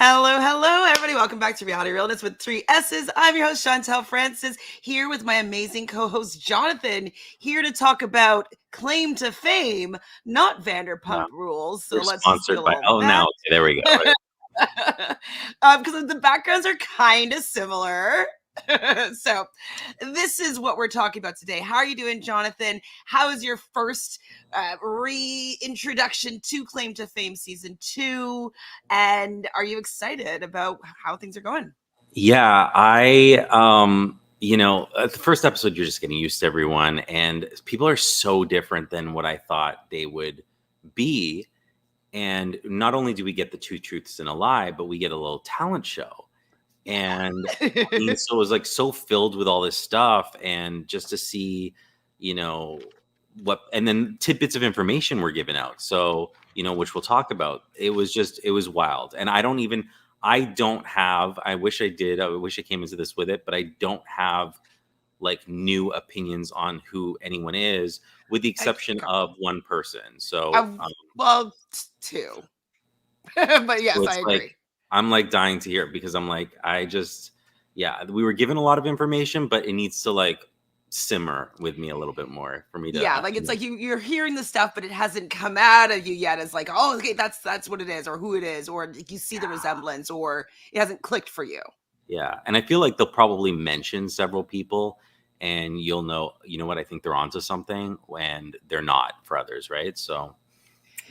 Hello, hello, everybody. Welcome back to Reality Realness with 3 S's. I'm your host, Chantele Francis, here with my amazing co-host, Jonathan, here to talk about claim to fame, not No, Vanderpump Rules. So we're let's just do a sponsored by. little Oh, now okay, there we go. because the backgrounds are kind of similar. So this is what we're talking about today. How are you doing, Jonathan? How is your first reintroduction to Claim to Fame season 2? And are you excited about how things are going? Yeah, the first episode, you're just getting used to everyone, and people are so different than what I thought they would be. And not only do we get the two truths and a lie, but we get a little talent show. And so it was like so filled with all this stuff, and just to see, what, and then tidbits of information were given out. So, which we'll talk about. It was wild. And I wish I did. I wish I came into this with it, but I don't have like new opinions on who anyone is, with the exception of one person. So, well, 2. But yes, so I it's agree. like, I'm like dying to hear it, because I'm like, we were given a lot of information, but it needs to like simmer with me a little bit more for me to. Yeah, like it's like you're hearing the stuff, but it hasn't come out of you yet. It's like, oh, okay, that's what it is, or who it is, or you see the resemblance, or it hasn't clicked for you. Yeah, and I feel like they'll probably mention several people, and you'll know, what, I think they're onto something, and they're not for others, right? So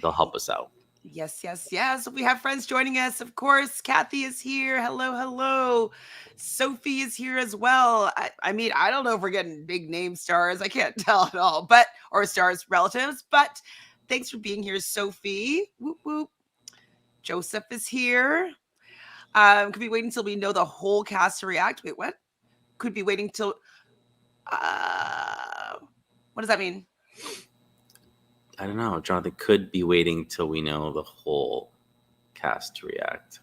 they'll help us out. Yes, yes, yes. We have friends joining us. Of course, Kathy is here. Hello, hello. Sophie is here as well. I mean, I don't know if we're getting big name stars. I can't tell at all, or stars relatives, but thanks for being here, Sophie. Whoop, whoop. Joseph is here. Could be waiting until we know the whole cast to react. Wait, what? Could be waiting till... what does that mean? I don't know, Jonathan. Could be waiting till we know the whole cast to react.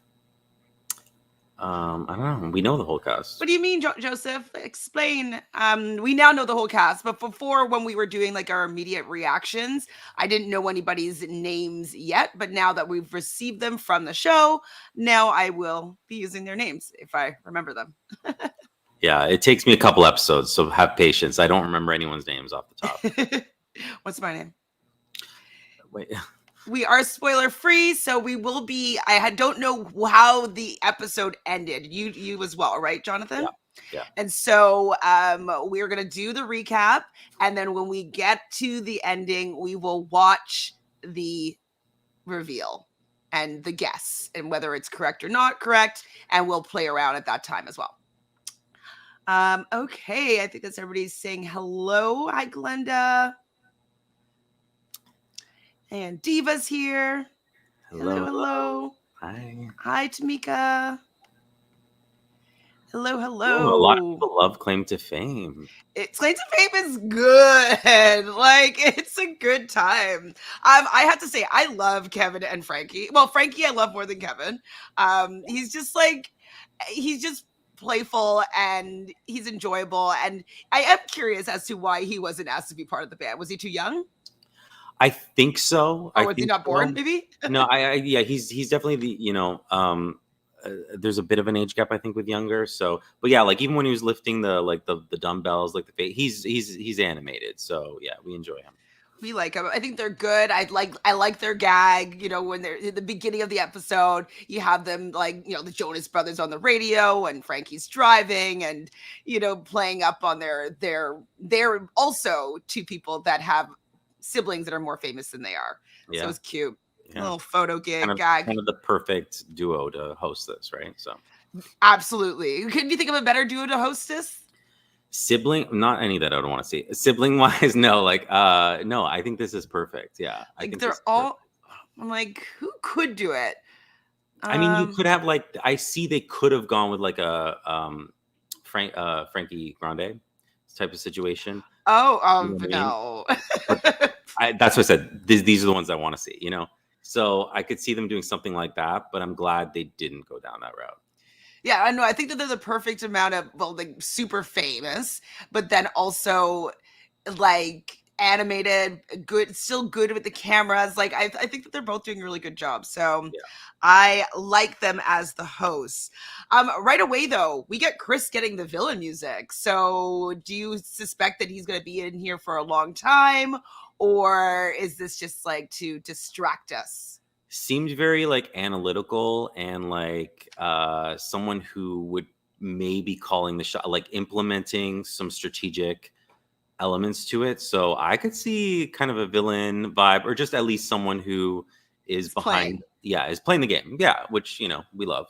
I don't know. We know the whole cast. What do you mean, Joseph? Explain. We now know the whole cast, but before, when we were doing like our immediate reactions, I didn't know anybody's names yet. But now that we've received them from the show, now I will be using their names if I remember them. Yeah, it takes me a couple episodes, so have patience. I don't remember anyone's names off the top. What's my name? Wait. We are spoiler free, so we will be. I don't know how the episode ended. You as well, right, Jonathan? Yeah. And so we're gonna do the recap, and then when we get to the ending, we will watch the reveal and the guess, and whether it's correct or not correct, and we'll play around at that time as well. Okay, I think that's everybody's saying hello. Hi, Glenda. And Diva's here. Hello. Hi, Tamika. Hello. Ooh, a lot of people love Claim to Fame. Claim to Fame is good. Like, it's a good time. I have to say, I love Kevin and Frankie. Well, Frankie I love more than Kevin. He's just playful, and he's enjoyable. And I am curious as to why he wasn't asked to be part of the band. Was he too young? I think so. Or was he not born? Maybe. No, yeah, he's definitely the there's a bit of an age gap, I think, with younger. So, but yeah, like even when he was lifting the dumbbells, like he's animated. So yeah, we enjoy him. We like them. I think they're good. I like their gag. When they're in the beginning of the episode, you have them like, the Jonas Brothers on the radio, and Frankie's driving, and playing up on they're also two people that have siblings that are more famous than they are. Yeah. So it's cute. Yeah. A little photo gag. Kind of the perfect duo to host this, right? So absolutely. Could you think of a better duo to host this? Sibling, not any that I don't want to see. Sibling wise, no. Like, no, I think this is perfect. Yeah, I think they're all. I'm like, who could do it? I mean, you could have I see they could have gone with like a Frankie Grande type of situation. No. That's what I said. These are the ones I want to see. So I could see them doing something like that, but I'm glad they didn't go down that route. Yeah, I know. I think that they're the perfect amount of, like, super famous, but then also like animated, good, still good with the cameras. Like I think that they're both doing a really good job. So Yeah. I like them as the hosts. Right away though, we get Chris getting the villain music. So do you suspect that he's going to be in here for a long time, or is this just like to distract us? Seemed very like analytical and like someone who would maybe calling the shot, like implementing some strategic elements to it. So I could see kind of a villain vibe, or just at least someone who is It's behind, playing. yeah, is playing the game. Yeah, which, we love.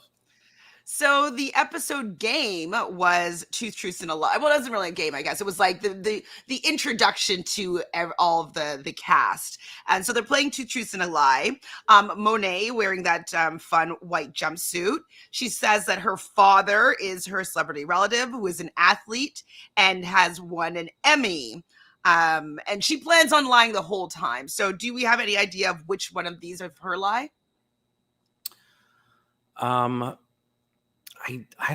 So the episode game was Truth, Truths, and a Lie. Well, it wasn't really a game, I guess. It was like the introduction to all of the cast. And so they're playing Two Truths and a Lie. Monet wearing that fun white jumpsuit. She says that her father is her celebrity relative who is an athlete and has won an Emmy. And she plans on lying the whole time. So do we have any idea of which one of these of her lie? Um, I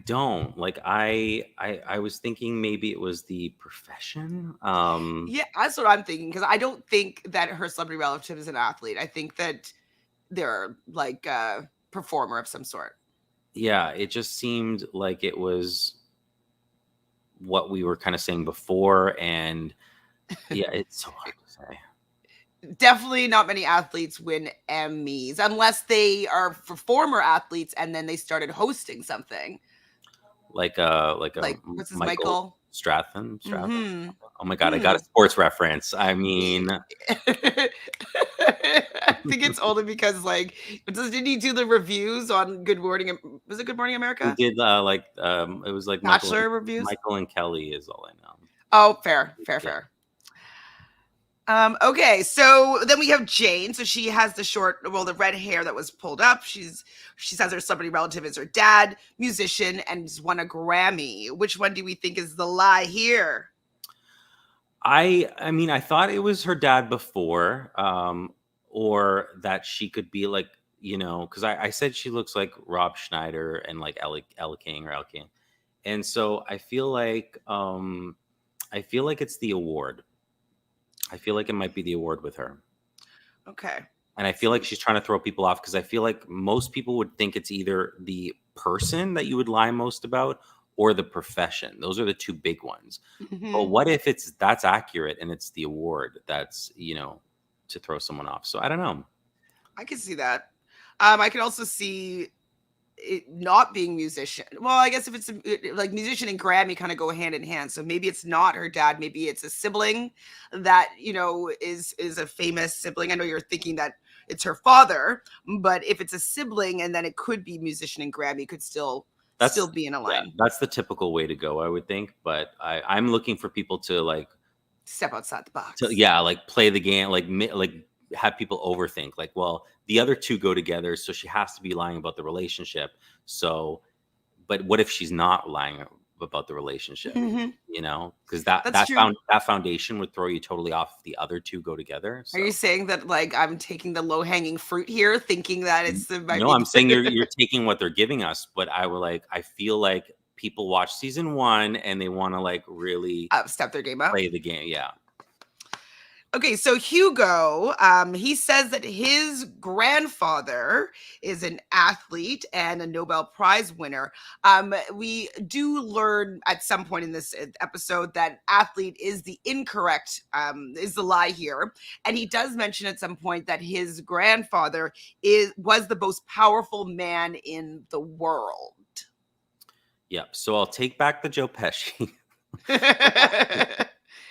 don't like I was thinking maybe it was the profession. Yeah, that's what I'm thinking, because I don't think that her celebrity relative is an athlete. I think that they're like a performer of some sort. Yeah, it just seemed like it was what we were kind of saying before, and yeah, it's so hard to say. Definitely not many athletes win Emmys unless they are former athletes and then they started hosting something. Like a Like, what's his Michael Michael? Stratham. Mm-hmm. Oh my god, I got Hmm. a sports reference. I mean, I think it's only because like didn't he do the reviews on Good Morning? Was it Good Morning he America? did it was like Bachelor reviews. Michael and Kelly is all I know. Oh, fair, fair, Yeah. fair. Okay, so then we have Jane. So she has the red hair that was pulled up. She says her celebrity relative is her dad, musician, and has won a Grammy. Which one do we think is the lie here? I mean, I thought it was her dad before, or that she could be like, because I said she looks like Rob Schneider and like Ella King or El King. And so I feel like it's the award. I feel like it might be the award with her. Okay. And I feel like she's trying to throw people off, because I feel like most people would think it's either the person that you would lie most about or the profession. Those are the two big ones. But Hmm. what if that's accurate and it's the award that's, to throw someone off? So I don't know. I can see that. I can also see it not being musician. Well, I guess if it's like musician and Grammy kind of go hand in hand. So maybe it's not her dad. Maybe it's a sibling that is a famous sibling. I know you're thinking that it's her father, but if it's a sibling and then it could be musician and Grammy, could still That's be in a yeah, line. that's the typical way to go, I would think. But I'm looking for people to like Step outside the to box. yeah, like play the game, like have people overthink. Like, well, the other two go together, so she has to be lying about the relationship. So, but what if she's not lying about the relationship? Hmm. Because that That's that true. found that foundation would throw you totally off if the other two go together. Are you So saying that like I'm taking the low hanging fruit here, thinking that it might no, be I'm saying you're taking what they're giving us, but I feel like people watch season one and they want to like really step their game up? play the game. Yeah. Okay, so Hugo, he says that his grandfather is an athlete and a Nobel Prize winner. We do learn at some point in this episode that athlete is the incorrect, is the lie here, and he does mention at some point that his grandfather was the most powerful man in the world. Yep. So I'll take back the Joe Pesci.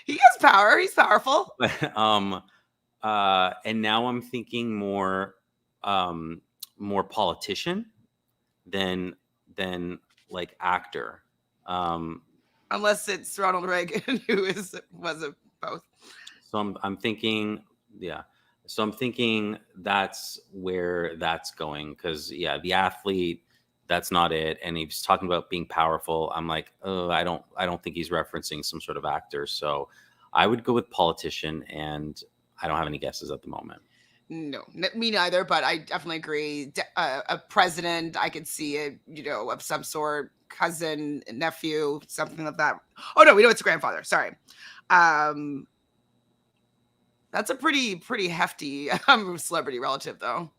He has power. He's powerful. But, and now I'm thinking more politician than like actor. Um, Unless it's Ronald Reagan, who was a both. so I'm thinking, yeah. So I'm thinking that's where that's going, because yeah, the athlete, that's not it. And he's talking about being powerful. I'm like, oh, I don't think he's referencing some sort of actor. So I would go with politician, and I don't have any guesses at the moment. No, me neither. But I definitely agree. A president, I could see it, of some sort, cousin, nephew, something like that. Oh no, we know it's a grandfather. Sorry. Um, That's a pretty hefty celebrity relative, though.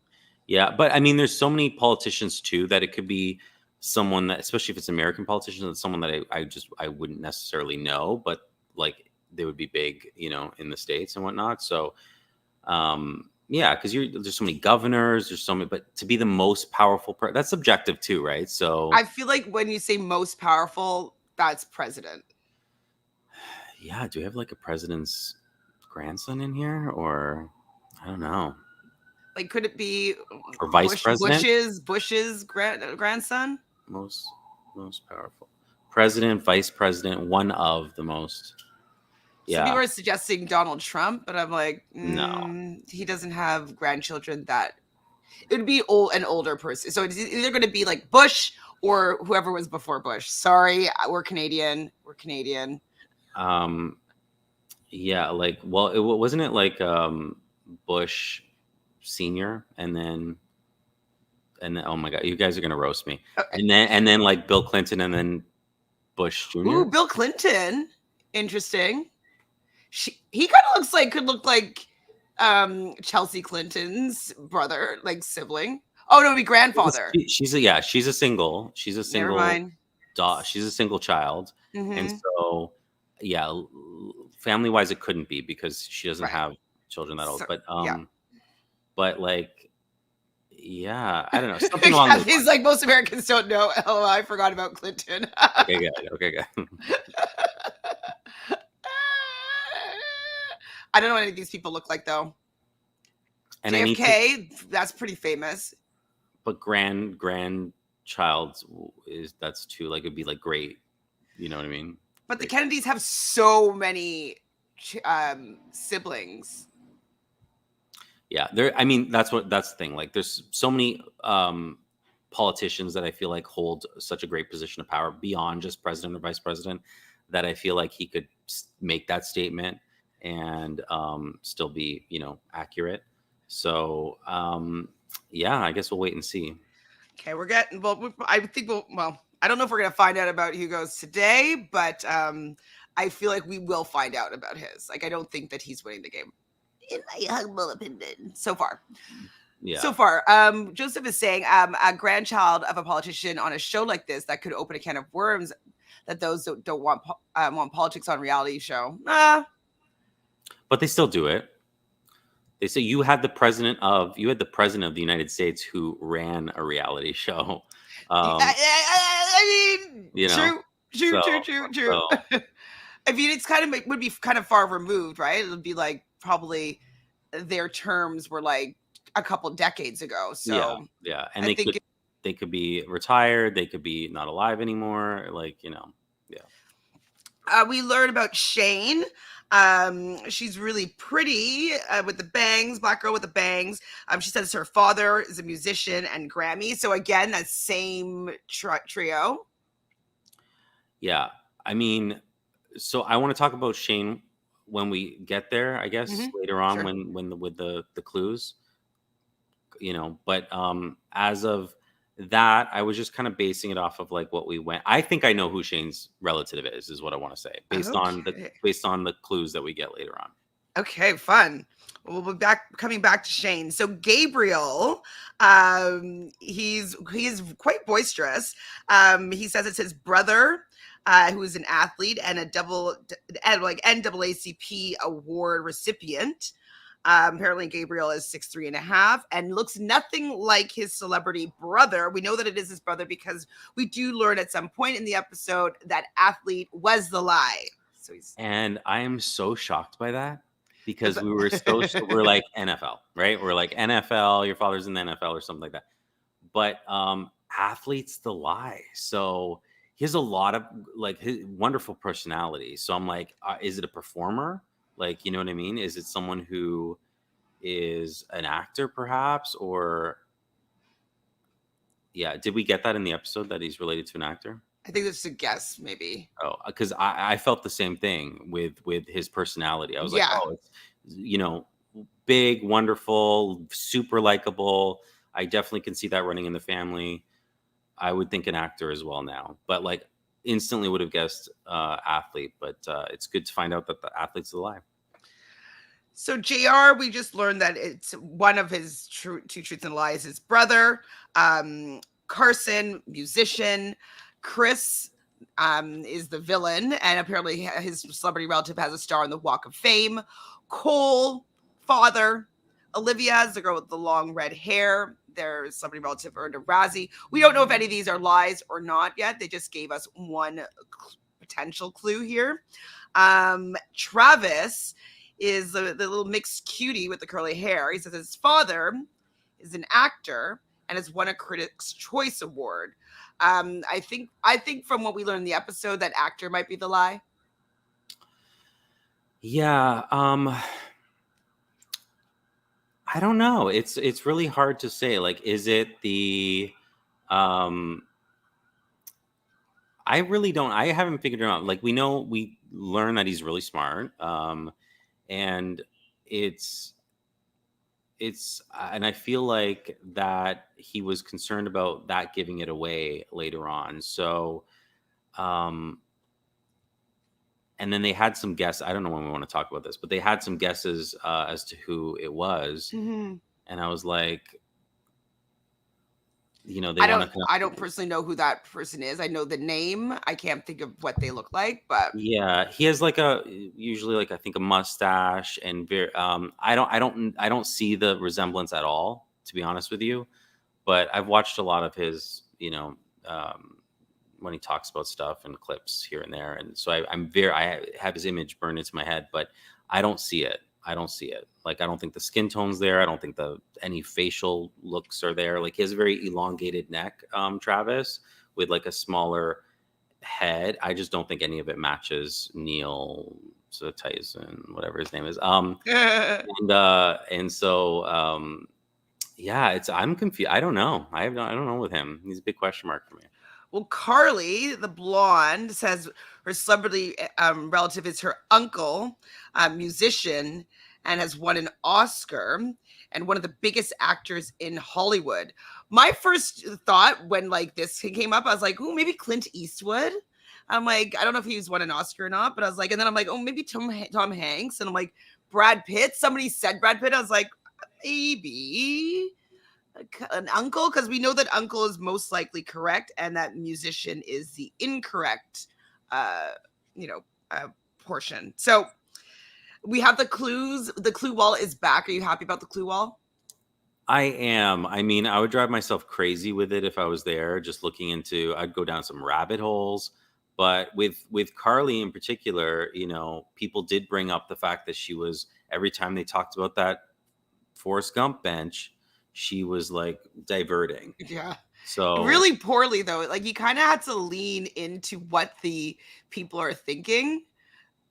Yeah, but I mean, there's so many politicians too that it could be someone that, especially if it's American politicians, it's someone that I wouldn't necessarily know, but like they would be big, in the States and whatnot. So yeah, because there's so many governors, there's so many, but to be the most powerful, that's subjective too, right? So I feel like when you say most powerful, that's president. yeah, do we have like a president's grandson in here, or I don't know, Like, could it be or vice president? Bush's grandson? Most powerful president, vice president, one of the most. Some people Yeah, are suggesting Donald Trump, but I'm like, no. he doesn't have grandchildren that it would be an older person. So it's either going to be like Bush or whoever was before Bush. Sorry, we're Canadian. We're Canadian. Yeah, like, well, wasn't it like Bush Senior, and then oh my god, you guys are gonna roast me, and then like Bill Clinton, and then Bush Jr. Ooh, Bill Clinton. Interesting. He kind of could look like Chelsea Clinton's brother, like sibling. Oh no, it'd be grandfather. She's a single. She's a Never single. mind. She's a single child, and Mm-hmm. so yeah, family wise, it couldn't be because she doesn't Right. have children that old. So, But yeah. but like, yeah, I don't know, something along those He's lines. like, most Americans don't know. Oh, I forgot about Clinton. Okay, good. Okay, good. I don't know what any of these people look like though. And I need to, JFK, that's pretty famous. but grandchild that's too, like, it'd be like great. You know what I mean? But the Kennedys have so many siblings. Yeah, I mean, that's the thing. Like, there's so many politicians that I feel like hold such a great position of power beyond just president or vice president, that I feel like he could make that statement and still be, accurate. So yeah, I guess we'll wait and see. Okay, we're getting I think I don't know if we're gonna find out about Hugo's today, but I feel like we will find out about his. Like, I don't think that he's winning the game, in my humble opinion, so far. Yeah. So far, Joseph is saying a grandchild of a politician on a show like this that could open a can of worms that those that don't want politics on reality show. But they still do it. They say you had the president of the United States who ran a reality show. I mean, true. So, I mean, it's would be kind of far removed, right? It would be like probably their terms were like a couple decades ago. So yeah, and they could be retired, they could be not alive anymore. Like, yeah. We learn about Shane. She's really pretty with the bangs, black girl with the bangs. She says her father is a musician and Grammy. So again, that same trio. Yeah, I mean, so I want to talk about Shane when we get there, I guess, later on. Sure. With the clues, but as of that, I was just kind of basing it off of like what we went. I think I know who Shane's relative is what I want to say, based on the clues that we get later on. Okay, fun. We'll be coming back to Shane. So Gabriel, he's quite boisterous. He says it's his brother, who is an athlete and a NAACP award recipient. Apparently Gabriel is 6'3.5" and looks nothing like his celebrity brother. We know that it is his brother because we do learn at some point in the episode that athlete was the lie. And I am so shocked by that, because we're like NFL, right? We're like NFL, your father's in the NFL or something like that. But athlete's the lie. So he has a lot of like his wonderful personality. So I'm like, is it a performer? Like, you know what I mean? Is it someone who is an actor perhaps? Or yeah, did we get that in the episode that he's related to an actor? I think that's a guess, maybe. Oh, because I felt the same thing with his personality. I was like, oh, it's, big, wonderful, super likable. I definitely can see that running in the family. I would think an actor as well now, but like instantly would have guessed athlete. But it's good to find out that the athlete's alive. So JR, we just learned that it's one of his two truths and lies, his brother. Carson, musician. Chris is the villain, and apparently his celebrity relative has a star on the Walk of Fame. Cole, father. Olivia is the girl with the long red hair. Their celebrity relative earned a Razzie. We don't know if any of these are lies or not yet. They just gave us one potential clue here. Travis is the little mixed cutie with the curly hair. He says his father is an actor and has won a Critics' Choice Award. I think from what we learned in the episode, that actor might be the lie. Yeah. I don't know. It's really hard to say. Like, is it the I really don't. I haven't figured it out. Like, we learn that he's really smart, and it's and I feel like that he was concerned about that giving it away later on. So, and then they had some guesses. I don't know when we want to talk about this, but they had some guesses as to who it was, Mm-hmm. and I was like, they I want don't. to. I don't personally know who that person is. I know the name. I can't think of what they look like, but Yeah, he has like usually like I think a mustache and very I don't see the resemblance at all, to be honest with you. But I've watched a lot of his, when he talks about stuff and clips here and there, and so I have his image burned into my head, but I don't see it. I don't see it. Like, I don't think the skin tone's there. I don't think any facial looks are there. Like, he has a very elongated neck, Travis, with like a smaller head. I just don't think any of it matches Neil Tyson, whatever his name is. And so yeah, I'm confused. I don't know. I don't know with him. He's a big question mark for me. Well, Carly, the blonde, says her celebrity relative is her uncle, a musician, and has won an Oscar and one of the biggest actors in Hollywood. My first thought when like this came up, I was like, oh, maybe Clint Eastwood. I'm like, I don't know if he's won an Oscar or not, but I was like, and then I'm like, oh, maybe Tom Hanks. And I'm like, Brad Pitt. Somebody said Brad Pitt. I was like, maybe an uncle, because we know that uncle is most likely correct and that musician is the incorrect uh you know portion. So we have the clues. The clue wall is back. Are you happy about the clue wall? I am. I mean, I would drive myself crazy with it if I was there, just looking into. I'd go down some rabbit holes. But with Carly in particular, people did bring up the fact that she was, every time they talked about that Forrest Gump bench, she was like diverting. Yeah. So Really poorly though. Like, you kind of had to lean into what the people are thinking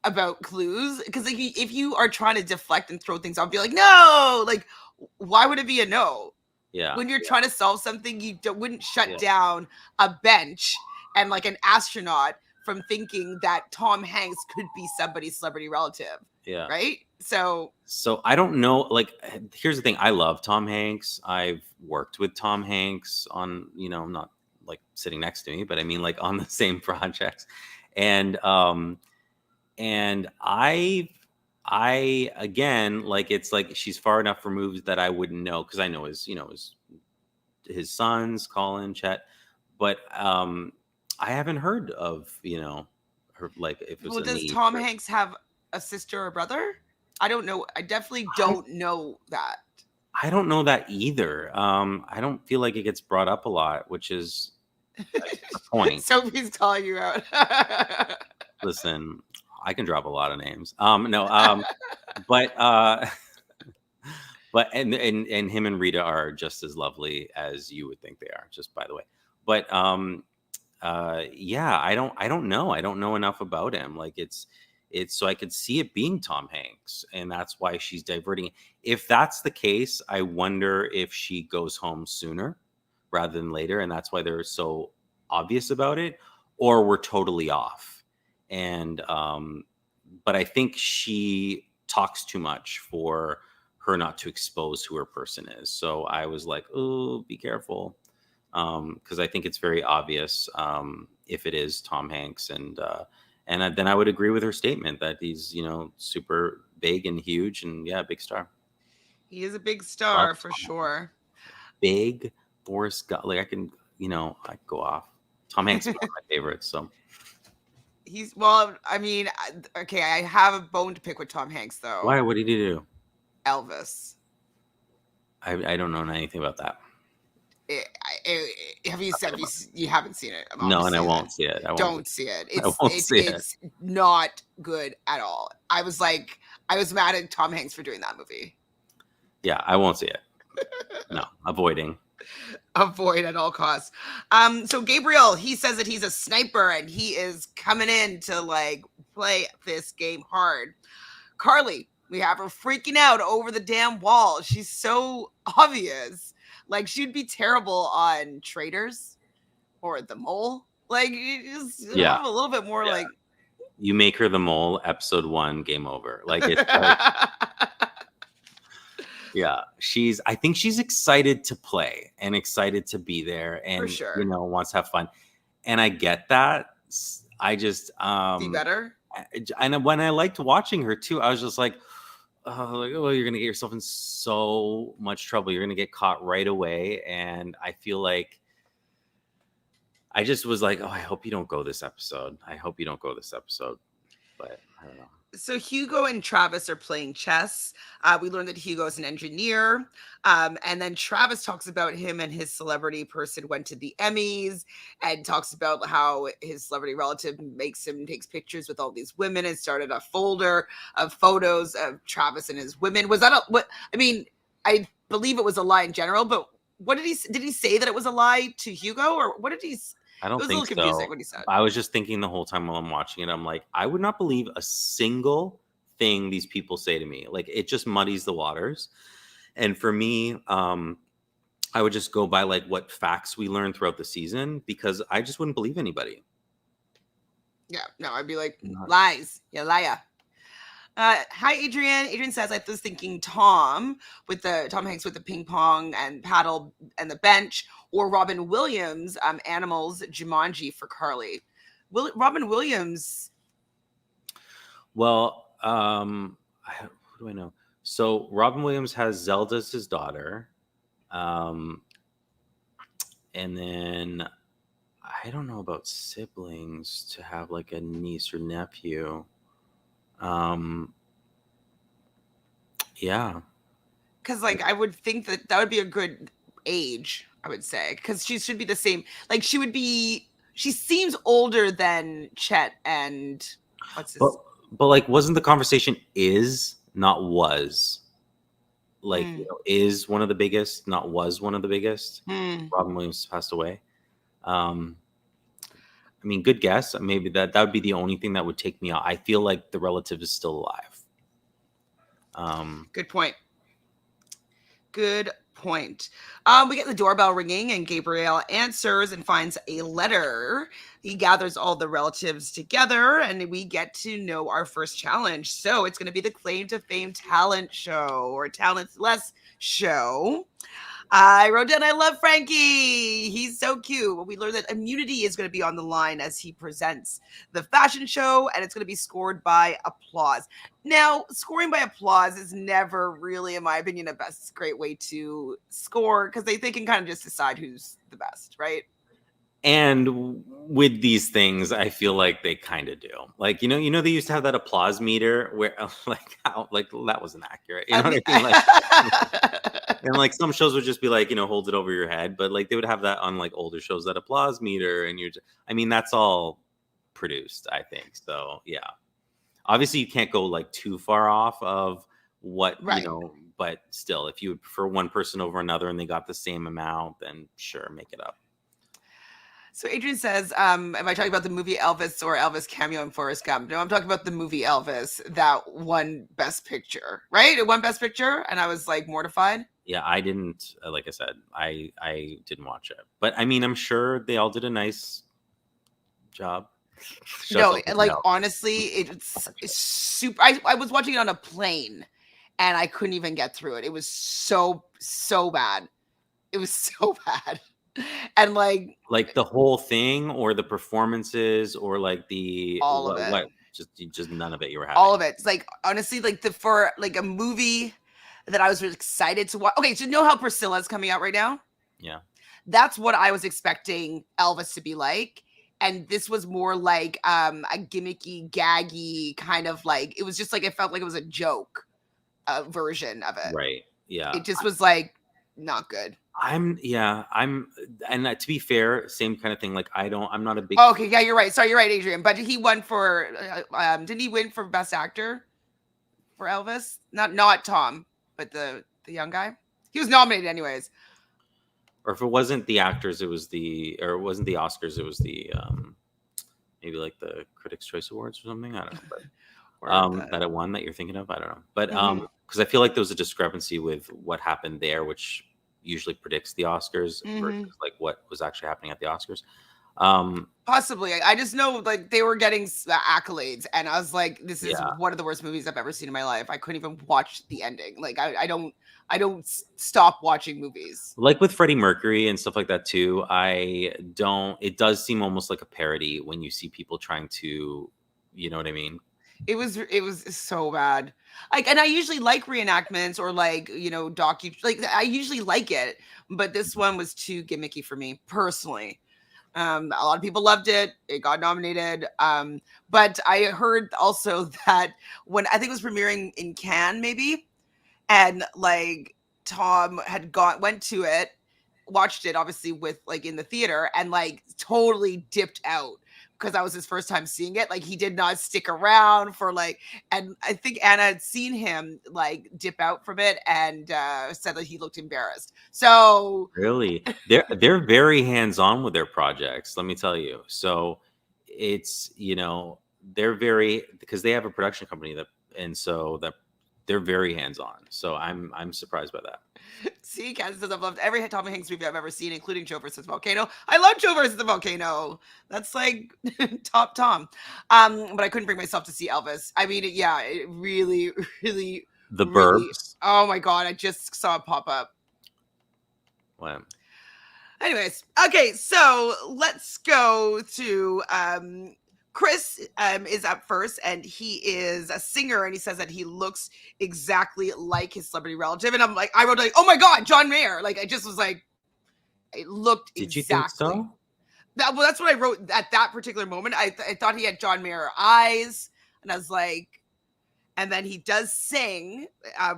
about clues, because like if you are trying to deflect and throw things off, be like, no, like why would it be a no? yeah, When you're trying to solve something, you wouldn't shut Yeah. down a bench and like an astronaut from thinking that Tom Hanks could be somebody's celebrity relative, yeah. right? So I don't know. Like, here's the thing. I love Tom Hanks. I've worked with Tom Hanks on, not like sitting next to me, but I mean like on the same projects. And I again, like, it's like she's far enough removed that I wouldn't know, because I know his sons, Colin, Chet, but I haven't heard of her, like, if it's well, a does need. Tom Hanks have a sister or brother? I don't know. I definitely don't know that. I don't know that either. I don't feel like it gets brought up a lot, which is the point. Sophie's calling you out. Listen, I can drop a lot of names. No, but but and him and Rita are just as lovely as you would think they are, just by the way. But yeah, I don't know. I don't know enough about him. Like, it's so I could see it being Tom Hanks, and that's why she's diverting. If that's the case, I wonder if she goes home sooner rather than later, and that's why they're so obvious about it, or we're totally off. And but I think she talks too much for her not to expose who her person is. So I was like, oh, be careful. Because I think it's very obvious if it is Tom Hanks, and then I would agree with her statement that he's super big and huge, and yeah, big star. He is a big Love star for Tom sure. Big Forrest Gump. Like I can, I go off. Tom Hanks is one of my favorites. So He's well, I mean, okay, I have a bone to pick with Tom Hanks though. why? What did he do? Elvis. I don't know anything about that. Have you said you haven't seen it? No, and I Obviously, then won't see it. I won't. don't see it. I won't see it. It's not good at all. I was mad at Tom Hanks for doing that movie. Yeah, I won't see it. No, avoiding. Avoid at all costs. So Gabriel, he says that he's a sniper and he is coming in to like play this game hard. Carly, we have her freaking out over the damn wall. She's so obvious. Like she'd be terrible on Traitors or The Mole. Like you just have a little bit more like you make her the mole, episode 1, game over. Like it's like, yeah, I think she's excited to play and excited to be there and for sure. Wants to have fun. And I get that. I just be better. And when I liked watching her too, I was just like, oh, you're gonna get yourself in so much trouble. You're gonna get caught right away. And I feel like I just was like, oh, I hope you don't go this episode. But I don't know. So Hugo and Travis are playing chess. We learned that Hugo's an engineer. And then Travis talks about him and his celebrity person went to the Emmys and talks about how his celebrity relative takes pictures with all these women and started a folder of photos of Travis and his women. Was that I believe it was a lie in general, but what did he say that it was a lie to Hugo, or what did he I don't think so. It was a little confusing what he said. I was just thinking the whole time while I'm watching it, I'm like, I would not believe a single thing these people say to me. Like, it just muddies the waters. And for me, I would just go by like what facts we learned throughout the season, because I just wouldn't believe anybody. Yeah, no, I'd be like, lies, you liar. Hi, Adrian. Adrian says, I was thinking Tom Hanks with the ping pong and paddle and the bench, or Robin Williams, Animals, Jumanji for Carly. Robin Williams. Well, who do I know? So Robin Williams has Zelda as his daughter. And then I don't know about siblings to have like a niece or nephew. Yeah, because like I would think that would be a good age, I would say, because she should be the same. Like she seems older than Chet and what's his. But like, wasn't the conversation is not was? Like, is one of the biggest, not was one of the biggest. Robin Williams passed away. I mean, good guess. Maybe that would be the only thing that would take me out. I feel like the relative is still alive. Good point. We get the doorbell ringing and Gabriel answers and finds a letter. He gathers all the relatives together and we get to know our first challenge. So it's going to be the Claim to Fame talent show, or Talentless show. I wrote down, I love Frankie. He's so cute. We learned that immunity is going to be on the line as he presents the fashion show, and it's going to be scored by applause. Now, scoring by applause is never really, in my opinion, a great way to score, because they can kind of just decide who's the best, right? And with these things, I feel like they kind of do. Like, they used to have that applause meter where that wasn't accurate. You know what I mean? Like, and like some shows would just be like, hold it over your head, but like they would have that on like older shows, that applause meter. And that's all produced, I think. So yeah, obviously you can't go like too far off of what, right. But still, if you would prefer one person over another and they got the same amount, then sure, make it up. So Adrian says, am I talking about the movie Elvis or Elvis cameo in Forrest Gump? No, I'm talking about the movie Elvis that won Best Picture, right? It won Best Picture, and I was like mortified. Yeah, I didn't, like I said, I didn't watch it. But I mean, I'm sure they all did a nice job. Honestly, it's super. I was watching it on a plane, and I couldn't even get through it. It was so bad. It was so bad. And like the whole thing, or the performances, or like all of it. Just none of it you were All having. of it. It's like, honestly, like for like a movie that I was really excited to watch. Okay, so you know how Priscilla's coming out right now? Yeah. That's what I was expecting Elvis to be like. And this was more like a gimmicky, gaggy kind of like, it was just like, it felt like it was a joke version of it. Right. Yeah. It just was like not good. I'm and to be fair, same kind of thing. Like I'm not a big Oh, okay, yeah, you're right. Sorry, you're right, Adrian. But he won for didn't he win for best actor for Elvis? Not Tom, but the young guy. He was nominated anyways. or if it wasn't the actors, or it wasn't the Oscars, it was the maybe like the Critics' Choice Awards or something. I don't know, but that it won that you're thinking of. I don't know, but because I feel like there was a discrepancy with what happened there, which usually predicts the Oscars versus like what was actually happening at the Oscars. Possibly. I just know like they were getting accolades, and I was like, this is one of the worst movies I've ever seen in my life. I couldn't even watch the ending. Like I don't stop watching movies. Like with Freddie Mercury and stuff like that too. It does seem almost like a parody when you see people trying to, you know what I mean? It was so bad. Like, and I usually like reenactments or like, like I usually like it, but this one was too gimmicky for me personally. A lot of people loved it. It got nominated. But I heard also that when I think it was premiering in Cannes, maybe, and like Tom had went to it, watched it obviously with like in the theater, and like totally dipped out because that was his first time seeing it. Like he did not stick around for like, and I think Anna had seen him like dip out from it and said that he looked embarrassed. So really, they're very hands-on with their projects. Let me tell you. So it's they're very, because they have a production company that they're very hands-on. So I'm surprised by that. See, Kansas says I've loved every Tom Hanks movie I've ever seen, including Joe versus Volcano. I love Joe versus the Volcano. That's like top Tom. But I couldn't bring myself to see Elvis. I mean, yeah, it really, really, The really. Burbs. Oh my god, I just saw it pop up. Wow. Anyways, okay, so let's go to Chris is up first, and he is a singer, and he says that he looks exactly like his celebrity relative. And I wrote like, oh my god, John Mayer. Like I just was like, it looked Did exactly. you think so? That's what I wrote at that particular moment. I thought he had John Mayer eyes, and I was like, and then he does sing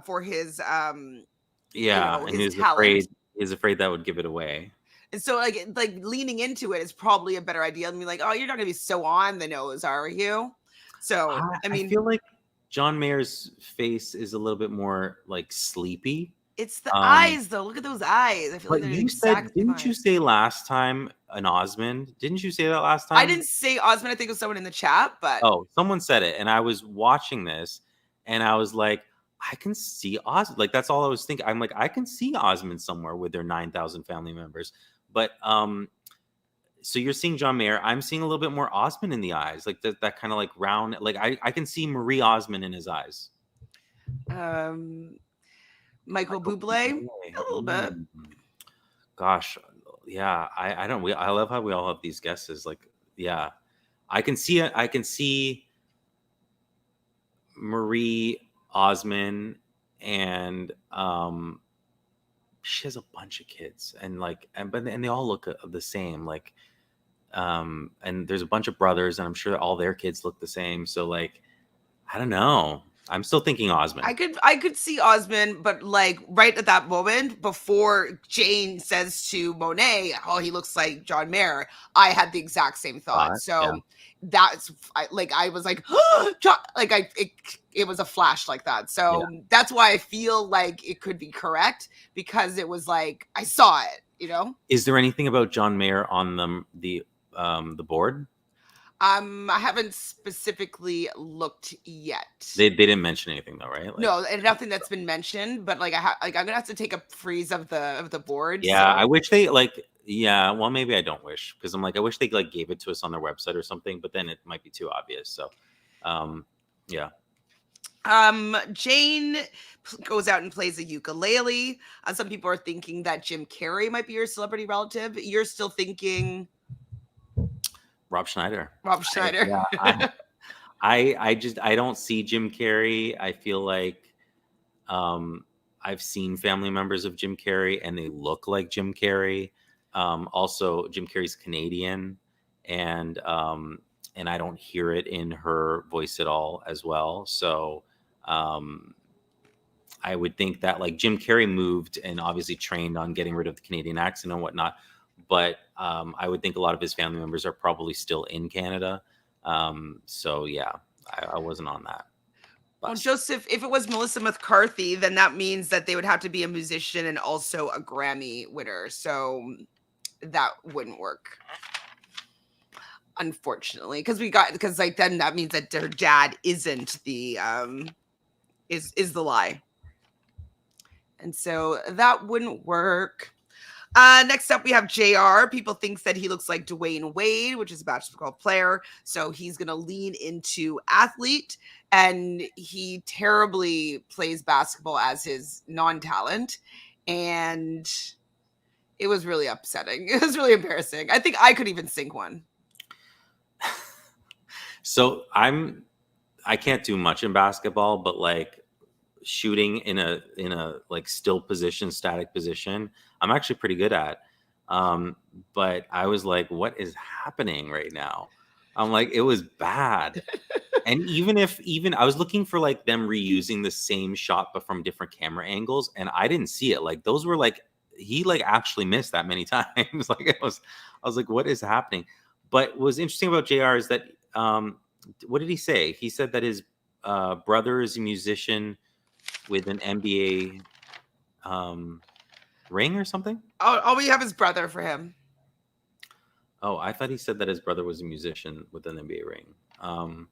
for his and his talent. He's afraid that would give it away. And so like leaning into it is probably a better idea than be like, oh, you're not gonna be so on the nose, are you? So I mean, I feel like John Mayer's face is a little bit more like sleepy. It's the eyes though. Look at those eyes. I feel like they're didn't you say last time an Osmond? Didn't you say that last time? I didn't say Osmond. I think it was someone in the chat, but someone said it, and I was watching this, and I was like, I can see Osmond. Like that's all I was thinking. I'm like, I can see Osmond somewhere with their 9,000 family members. But so you're seeing John Mayer. I'm seeing a little bit more Osmond in the eyes, like that kind of like round. Like I can see Marie Osmond in his eyes. Michael Bublé, a little bit. Gosh, yeah. I don't. I love how we all have these guesses. Like, yeah, I can see it. I can see Marie Osmond, and she has a bunch of kids, and they all look the same. Like, and there's a bunch of brothers, and I'm sure all their kids look the same. So like, I don't know. I'm still thinking Osmond. I could see Osmond, but like right at that moment before Jane says to Monet, "Oh, he looks like John Mayer," I had the exact same thought. So that's I was like, oh, John, like it was a flash like that. So that's why I feel like it could be correct, because it was like I saw it. Is there anything about John Mayer on the board? I haven't specifically looked yet. They didn't mention anything though, right? Like, no, and nothing that's been mentioned. But like I'm gonna have to take a freeze of the board. Yeah, so. I wish they Yeah, well, maybe I don't wish, because I'm like, I wish they like gave it to us on their website or something. But then it might be too obvious. So, yeah. Jane goes out and plays a ukulele. Some people are thinking that Jim Carrey might be your celebrity relative. You're still thinking Rob Schneider. Rob Schneider. I don't see Jim Carrey. I feel like um, I've seen family members of Jim Carrey, and they look like Jim Carrey. Also, Jim Carrey's Canadian, and and I don't hear it in her voice at all as well. So um, I would think that like Jim Carrey moved and obviously trained on getting rid of the Canadian accent and whatnot. But I would think a lot of his family members are probably still in Canada. So yeah, I wasn't on that Well, bus. Joseph, if it was Melissa McCarthy, then that means that they would have to be a musician and also a Grammy winner. So that wouldn't work, unfortunately, because like then that means that their dad isn't the is the lie, and so that wouldn't work. Next up, we have JR. People thinks that he looks like Dwayne Wade, which is a basketball player. So he's going to lean into athlete, and he terribly plays basketball as his non-talent. And it was really upsetting. It was really embarrassing. I think I could even sink one. So I can't do much in basketball, but like shooting in a like still position, static position, I'm actually pretty good at. But I was like, what is happening right now? I'm like, it was bad. And even I was looking for like them reusing the same shot but from different camera angles, and I didn't see it. Like those were like he like actually missed that many times. Like I was like, what is happening? But what was interesting about JR is that what did he say? He said that his brother is a musician with an NBA ring or something. All we have is brother for him. Oh, I thought he said that his brother was a musician with an NBA ring.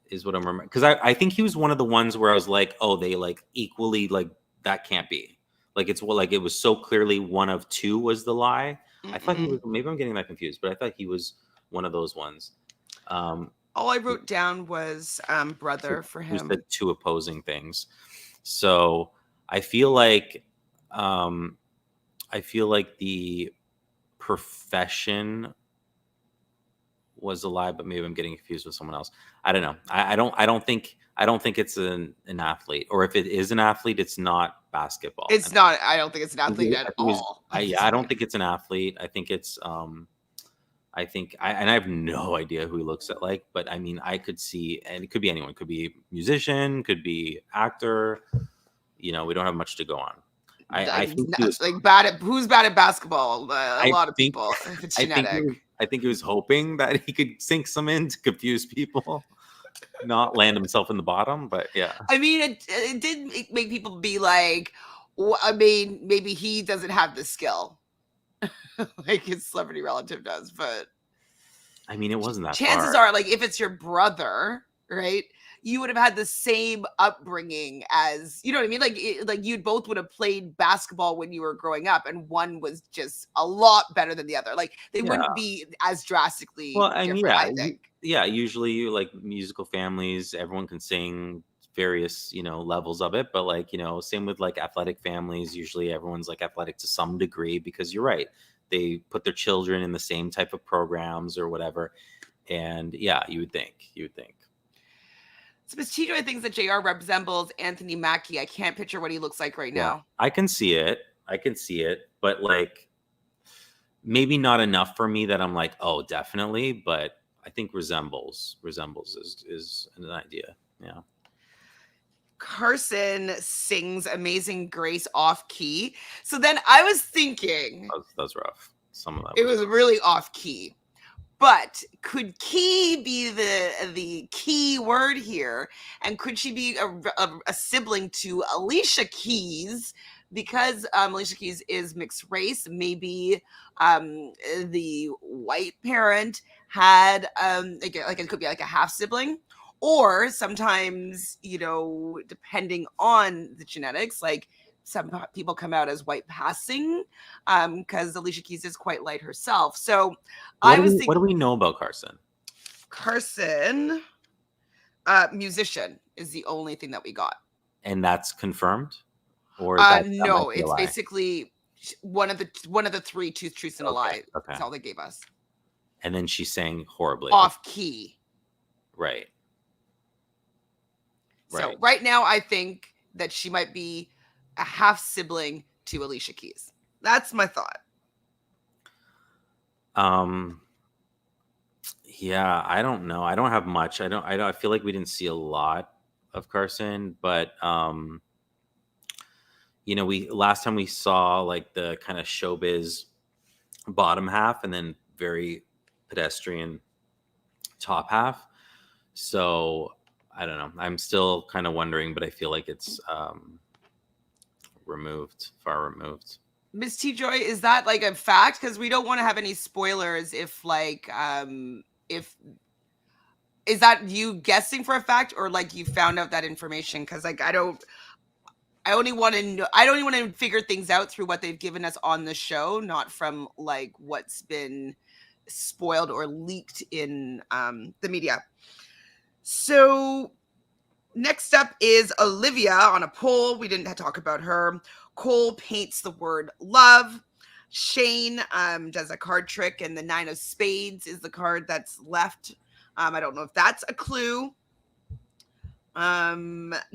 Is what I'm remembering, because I think he was one of the ones where I was like, oh, they like equally like that can't be. Like it's like it was so clearly one of two was the lie. I thought he was, maybe I'm getting that confused, but I thought he was one of those ones. All I wrote down was brother for You him. said two opposing things, so I feel like the profession was a lie, but maybe I'm getting confused with someone else. I don't know. I don't think it's an athlete, or if it is an athlete, it's not basketball. It's not. I don't think it's an athlete I at think all. I don't think it's an athlete. I think it's and I have no idea who he looks at like, but I mean, I could see, and it could be anyone. It could be musician, could be actor. You know, we don't have much to go on. I think he was, like who's bad at basketball? A I lot of think, people. If it's I think genetic. I think he was hoping that he could sink some in to confuse people, not land himself in the bottom. But yeah, I mean, it did make people be like, I mean, maybe he doesn't have the skill like his celebrity relative does, but I mean, it wasn't that chances far. are, like, if it's your brother, right? You would have had the same upbringing as, you know what I mean? Like, like you both would have played basketball when you were growing up, and one was just a lot better than the other. Like, they Yeah. wouldn't be as drastically Well, and different, I think. yeah. Usually, you like musical families. Everyone can sing various, levels of it. But like, same with like athletic families. Usually, everyone's like athletic to some degree because you're right. They put their children in the same type of programs or whatever. And yeah, you would think. So Miss Tito thinks that JR resembles Anthony Mackie. I can't picture what he looks like right Yeah, now. I can see it. But like maybe not enough for me that I'm like, oh, definitely. But I think resembles is an idea. Yeah. Carson sings Amazing Grace off key. So then I was thinking That's rough. Some of that it was really off key. But could key be the key word here? And could she be a sibling to Alicia Keys? Because Alicia Keys is mixed race, maybe the white parent had like it could be like a half sibling, or sometimes, depending on the genetics, like some people come out as white passing, because Alicia Keys is quite light herself. So I was thinking, what do we know about Carson? Carson, musician is the only thing that we got. And that's confirmed? Or no, it's basically one of the three truths and a lie. Okay. That's all they gave us. And then she sang horribly. Off key. Right. So Right. right now, I think that she might be a half sibling to Alicia Keys. That's my thought. Um, yeah, I don't know. I don't have much. I feel like we didn't see a lot of Carson, but we last time we saw like the kind of showbiz bottom half and then very pedestrian top half. So I don't know. I'm still kind of wondering, but I feel like it's far removed. Miss T Joy, is that like a fact? Because we don't want to have any spoilers if if is that you guessing for a fact or like you found out that information? Because like I only want to know. I don't even want to figure things out through what they've given us on the show, not from like what's been spoiled or leaked in the media. So next up is Olivia on a poll. We didn't talk about her. Cole paints the word love. Shane does a card trick, and the 9 of spades is the card that's left. I don't know if that's a clue.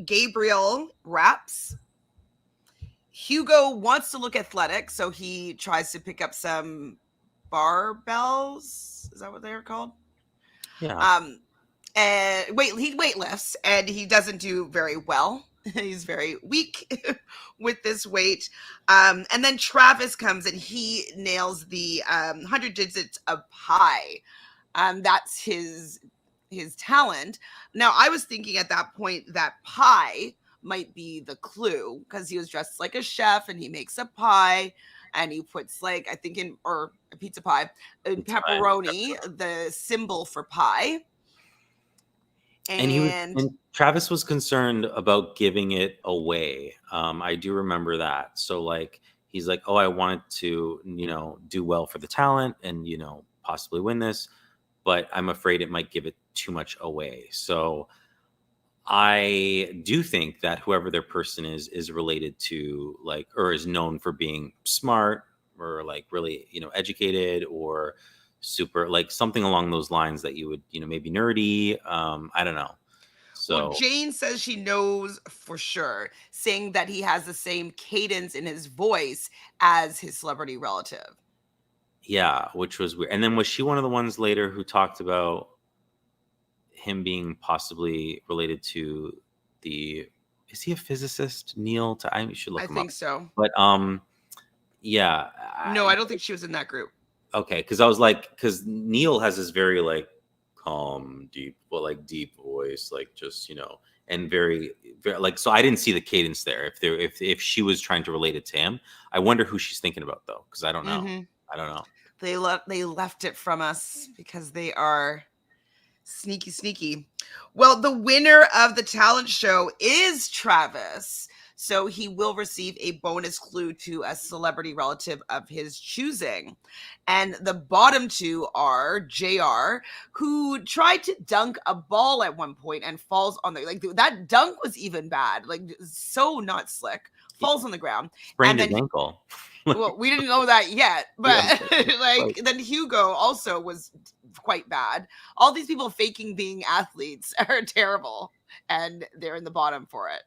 Gabriel raps. Hugo wants to look athletic, so he tries to pick up some barbells. Is that what they're called? Yeah. And he weightlifts, and he doesn't do very well. He's very weak with this weight. And then Travis comes and he nails the 100 digits of pi. That's his talent. Now, I was thinking at that point that pie might be the clue because he was dressed like a chef and he makes a pie and he puts like I think in or a pizza pie in pepperoni, the symbol for pie. And Travis was concerned about giving it away. I do remember that. So like he's like, oh, I wanted to, do well for the talent and, possibly win this, but I'm afraid it might give it too much away. So I do think that whoever their person is related to like, or is known for being smart or like really, educated or super like something along those lines that you would, maybe nerdy. I don't know. well, So Jane says she knows for sure, saying that he has the same cadence in his voice as his celebrity relative. yeah, which was weird. And then was she one of the ones later who talked about him being possibly related to is he a physicist? Neil I should look I him up. think so. But yeah. No, I don't think she was in that group. Okay, because I was like, because Neil has this very like calm, deep, well, like deep voice, like just and very, very like. So I didn't see the cadence there. If she was trying to relate it to him, I wonder who she's thinking about though, because I don't know. Mm-hmm. I don't know. They left it from us because they are sneaky. Well, the winner of the talent show is Travis. So he will receive a bonus clue to a celebrity relative of his choosing. And the bottom two are JR, who tried to dunk a ball at one point and falls on the like that dunk was even bad. Like so not slick. Falls on the ground. Sprained And his then ankle. well, we didn't know that yet, Yeah, but like then Hugo also was quite bad. All these people faking being athletes are terrible, and they're in the bottom for it.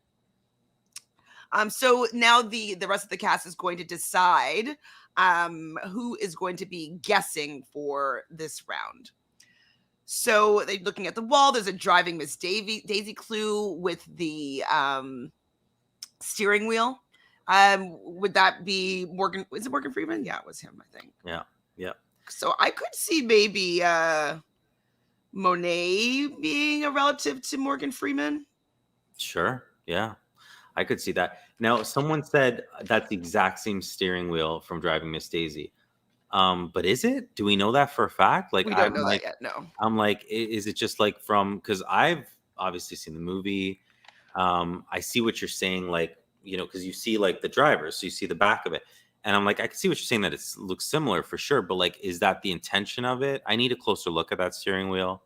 So now the rest of the cast is going to decide who is going to be guessing for this round. So they're looking at the wall. There's a driving Miss Daisy clue with the steering wheel. Would that be Morgan? Is it Morgan Freeman? Yeah, it was him, I think. Yeah. So I could see maybe Monet being a relative to Morgan Freeman. Sure. Yeah. I could see that. Now, someone said that's the exact same steering wheel from Driving Miss Daisy. But is it? Do we know that for a fact? Like, We don't I'm know like, that yet. No. I'm like, is it just like from? Because I've obviously seen the movie. I see what you're saying, like because you see like the driver, so you see the back of it, and I'm like, I can see what you're saying that it looks similar for sure. But like, is that the intention of it? I need a closer look at that steering wheel.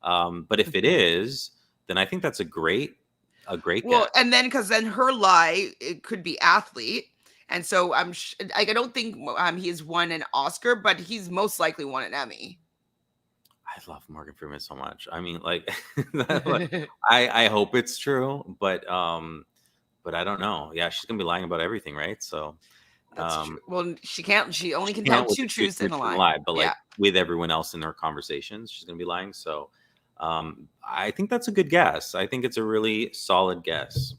But if it is, then I think that's a great Well, guess. and then because then her lie it could be athlete, and so I don't think he has won an Oscar, but he's most likely won an Emmy. I love Morgan Freeman so much. I mean, like, like, I hope it's true, but I don't know. Yeah, she's gonna be lying about everything, right? So That's true. um, Well, she can't. She only she can tell can't with two the two truths and a truths and a lie. lie, but Yeah. like with everyone else in her conversations, she's gonna be lying. So I think that's a good guess. I think it's a really solid guess.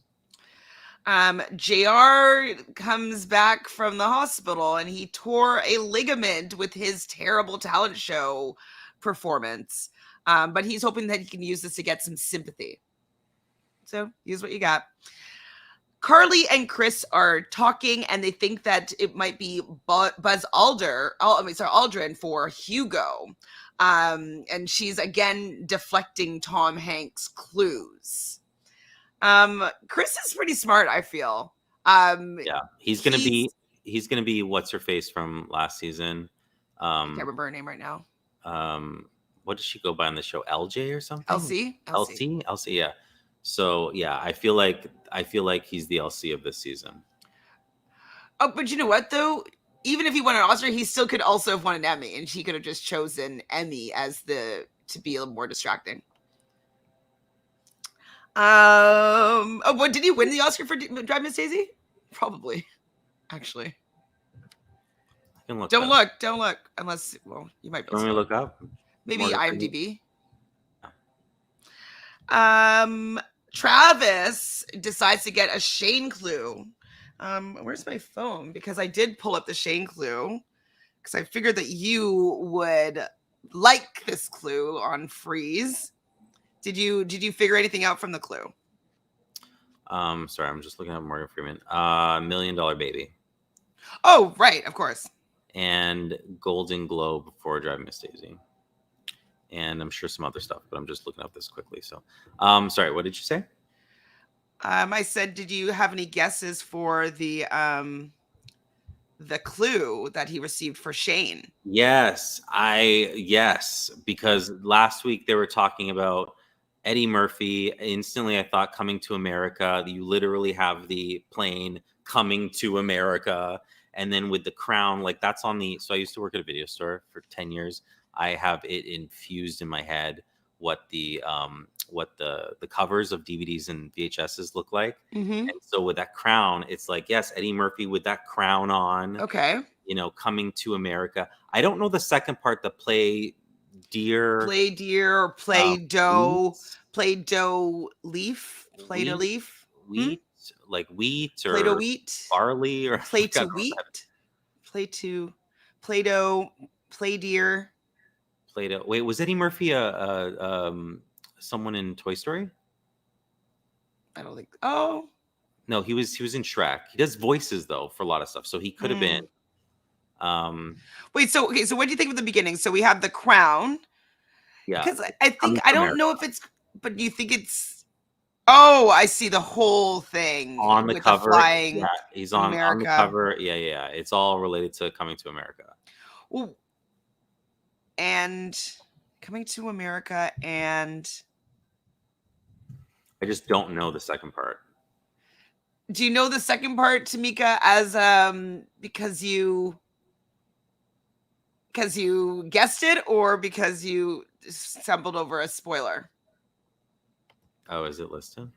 JR comes back from the hospital and he tore a ligament with his terrible talent show performance. But he's hoping that he can use this to get some sympathy. So use what you got. Carly and Chris are talking and they think that it might be Buzz Aldrin for Hugo. And she's again deflecting Tom Hanks' clues. Chris is pretty smart, I feel. Yeah, he's gonna be what's her face from last season. I can't Um, remember her name right now. what does she go by on the show? LJ or something? LC. LC, yeah. So yeah, I feel like he's the LC of this season. Oh, but you know what though? Even if he won an Oscar, he still could also have won an Emmy, and she could have just chosen Emmy as to be a little more distracting. Oh, what did he win the Oscar for Drive Miss Daisy? Probably, actually. I can look. Don't Up. look, unless you might be You able want me to to. look up? Maybe Morgan Freeman? IMDb. Travis decides to get a Shane clue. Where's my phone? Because I did pull up the Shane clue because I figured that you would like this clue on Freeze. Did you figure anything out from the clue? Sorry, I'm just looking at Morgan Freeman. $1 Million Baby Oh, right, of course. and Golden Globe for Drive Miss Daisy, and I'm sure some other stuff, but I'm just looking up this quickly. So, sorry, what did you say? I said, did you have any guesses for the clue that he received for Shane? Yes, because last week they were talking about Eddie Murphy. Instantly, I thought Coming to America. You literally have the plane coming to America. And then with the crown, like that's on the. So I used to work at a video store for 10 years. I have it infused in my head what the covers of DVDs and VHSs look like. Mm-hmm. And so with that crown, it's like, yes, Eddie Murphy with that crown on. Okay. Coming to America. I don't know the second part, the play deer. Play deer or play dough. Play dough leaf. Play dough leaf. Wheat, like wheat or Play doh wheat. barley or Play to wheat. Play to play dough. Play deer. Play-Doh. Wait, was Eddie Murphy someone in Toy Story? I don't think. Oh. No, he was in Shrek. He does voices though for a lot of stuff, so he could have been. Wait, so what do you think of the beginning? So we have the crown. Yeah. Because I think I don't know if it's, but do you think it's? Oh, I see the whole thing on the with cover. The flying. Yeah, he's on the cover. Yeah. It's all related to Coming to America. Well, and Coming to America, and I just don't know the second part. Do you know the second part, Tamika, as because you guessed it, or because you stumbled over a spoiler? Oh, is it listed?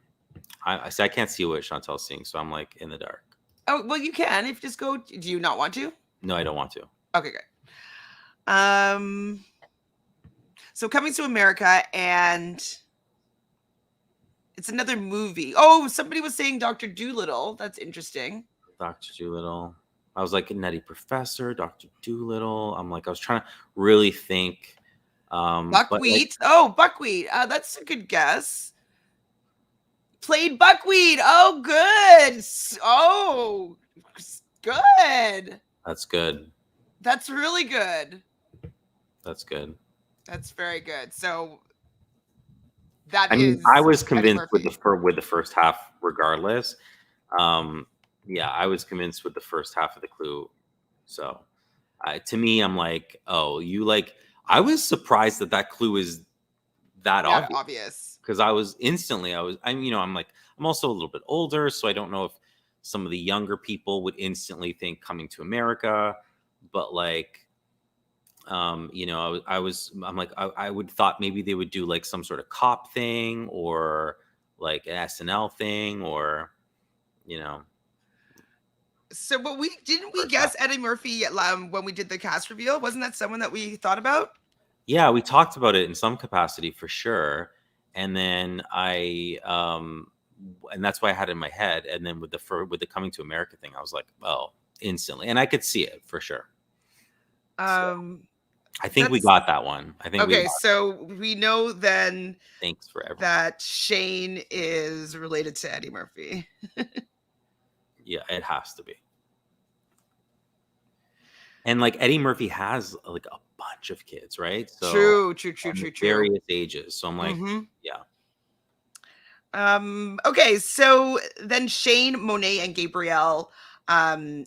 I can't see what Chantel's seeing, so I'm like in the dark. Oh, well, you can if you just go. Do you not want to? No, I don't want to. Okay, good. So Coming to America, and it's another movie. Oh, somebody was saying Dr. Dolittle. That's interesting. Dr. Dolittle. I was like Nutty Professor, Dr. Dolittle. I was trying to really think. Buckwheat. Buckwheat. That's a good guess. Played Buckwheat. Oh, good. Oh, good. That's good. That's really good. That's good. That's very good. So I was convinced with the first half, regardless. Yeah, I was convinced with the first half of the clue. So, to me, I'm like, oh, you like. I was surprised that clue is that obvious. Because I'm also a little bit older, so I don't know if some of the younger people would instantly think Coming to America, but like, I'm like, I would thought maybe they would do like some sort of cop thing or like an SNL thing or, you know, So, but we didn't we or that. guess Eddie Murphy when we did the cast reveal? Wasn't that someone that we thought about? Yeah, we talked about it in some capacity for sure. And then and that's why I had it in my head. And then with the Coming to America thing, I was like, oh, instantly. And I could see it for sure. So Um, I think we that's got that one. I think we okay. got So we know then thanks for everything. that Shane is related to Eddie Murphy. Yeah, it has to be. And like Eddie Murphy has like a bunch of kids, right? So and True. various ages. So I'm like, Mm-hmm. yeah. Okay, so then Shane, Monet, and Gabrielle, and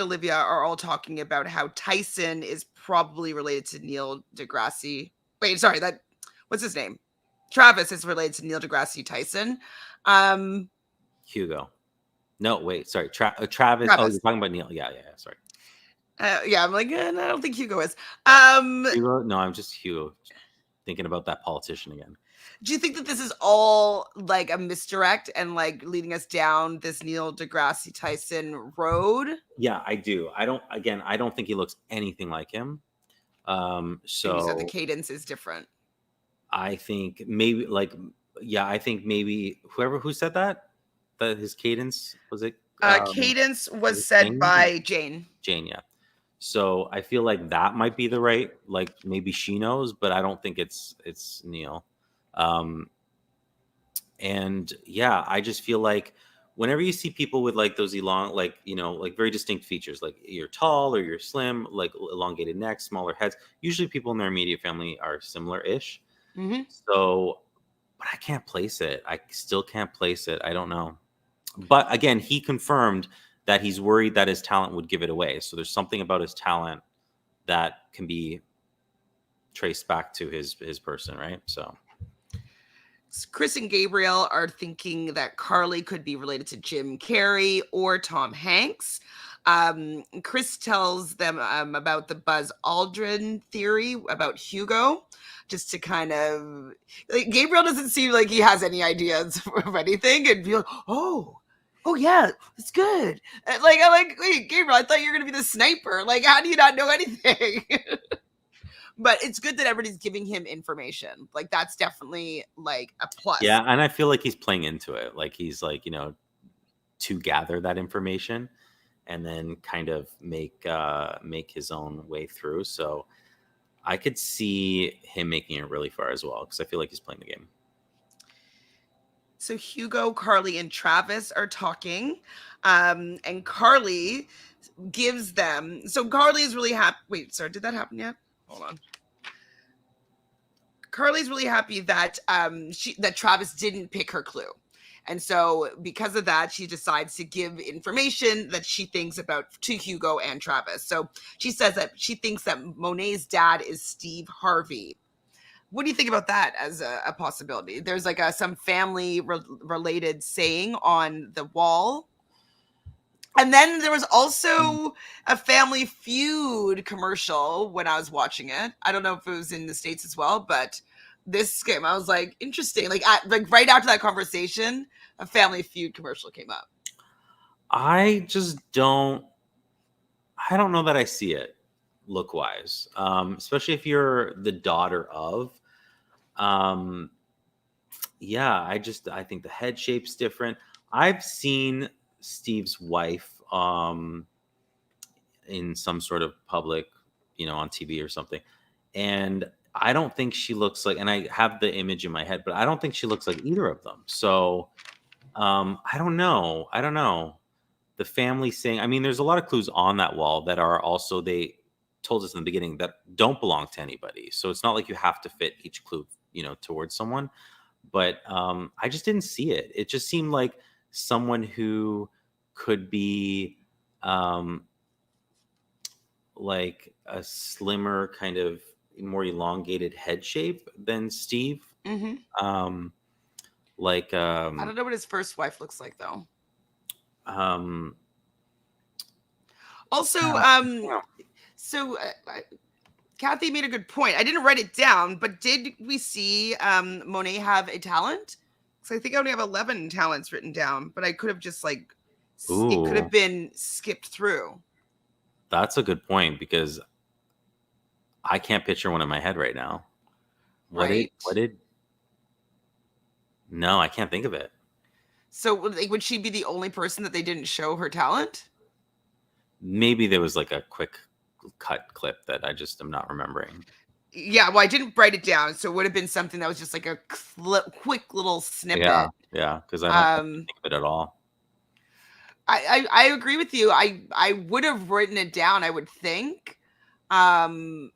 Olivia are all talking about how Tyson is probably related to Neil deGrasse. Wait, sorry, that what's his name? Travis is related to Neil deGrasse Tyson. Um, Hugo. No, wait, sorry. Travis. Oh, Travis. you're talking about Neil. Yeah. Sorry. Yeah, I'm like, no, I don't think Hugo is. Hugo? No, I'm just Hugo. Thinking about that politician again. Do you think that this is all like a misdirect and like leading us down this Neil deGrasse Tyson road? Yeah, I do. I don't think he looks anything like him. And you said the So cadence is different. I think maybe like, yeah, I think maybe who said that his cadence was it Cadence was was it said Jane? by Jane. Jane, yeah. So I feel like that might be the right, like maybe she knows, but I don't think it's Neil. Um, and yeah, I just feel like whenever you see people with like those elong, like like very distinct features, like you're tall or you're slim, like elongated necks, smaller heads. Usually, people in their immediate family are similar-ish. Mm-hmm. So, but I can't place it. I still can't place it. I don't know. But again, he confirmed that he's worried that his talent would give it away. So there's something about his talent that can be traced back to his person, right? So Chris and Gabriel are thinking that Carly could be related to Jim Carrey or Tom Hanks. Chris tells them about the Buzz Aldrin theory about Hugo, just to kind of like, Gabriel doesn't seem like he has any ideas of anything, and be like, oh yeah, it's good. Like I'm like, wait, Gabriel, I thought you were gonna be the sniper. Like, how do you not know anything? But it's good that everybody's giving him information. Like that's definitely like a plus. yeah, and I feel like he's playing into it. Like he's like, to gather that information and then kind of make his own way through. So I could see him making it really far as well because I feel like he's playing the game. So Hugo, Carly, and Travis are talking, and Carly gives them. So Carly is really happy. Wait, sorry, did that happen yet? Hold on. Carly's really happy that that Travis didn't pick her clue. And so because of that, she decides to give information that she thinks about to Hugo and Travis. So she says that she thinks that Monet's dad is Steve Harvey. What do you think about that as a possibility? There's like some family related saying on the wall. And then there was also a Family Feud commercial when I was watching it. I don't know if it was in the States as well, but this game, I was like, interesting. Like right after that conversation, a Family Feud commercial came up. I don't know that I see it look wise, especially if you're the daughter of. Yeah, I think the head shape's different. I've seen Steve's wife in some sort of public, on TV or something, and I don't think she looks like. And I have the image in my head, but I don't think she looks like either of them. So I don't know. I don't know. The family saying, I mean, there's a lot of clues on that wall that are also, they told us in the beginning, that don't belong to anybody. So it's not like you have to fit each clue, towards someone. But I just didn't see it. It just seemed like someone who could be like a slimmer, kind of more elongated head shape than Steve. Mm-hmm. Like I don't know what his first wife looks like though. Also, yeah. so Kathy made a good point. I didn't write it down, but did we see Monet have a talent? Because I think I only have 11 talents written down, but I could have just like, it could have Ooh, been skipped through. that's a good point because I can't picture one in my head right now. Right? What did? No, I can't think of it. So like, would she be the only person that they didn't show her talent? Maybe there was like a quick cut clip that I just am not remembering. Yeah, well, I didn't write it down, so it would have been something that was just like a quick little snippet. Yeah, because I don't think of it at all. I agree with you. I would have written it down, I would think. And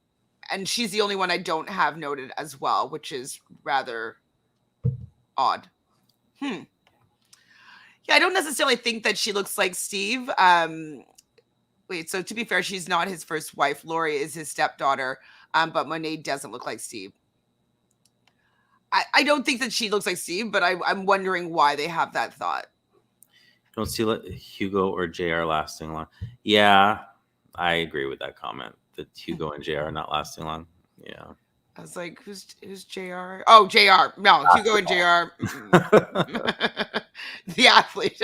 she's the only one I don't have noted as well, which is rather odd. Yeah, I don't necessarily think that she looks like Steve. Wait, so to be fair, she's not his first wife. Lori is his stepdaughter, but Monet doesn't look like Steve. I don't think that she looks like Steve, but I'm wondering why they have that thought. Don't see Hugo or JR lasting long. Yeah, I agree with that comment that Hugo and JR are not lasting long. Yeah. I was like, who's JR? Oh, JR. No, Hugo and JR. The athlete.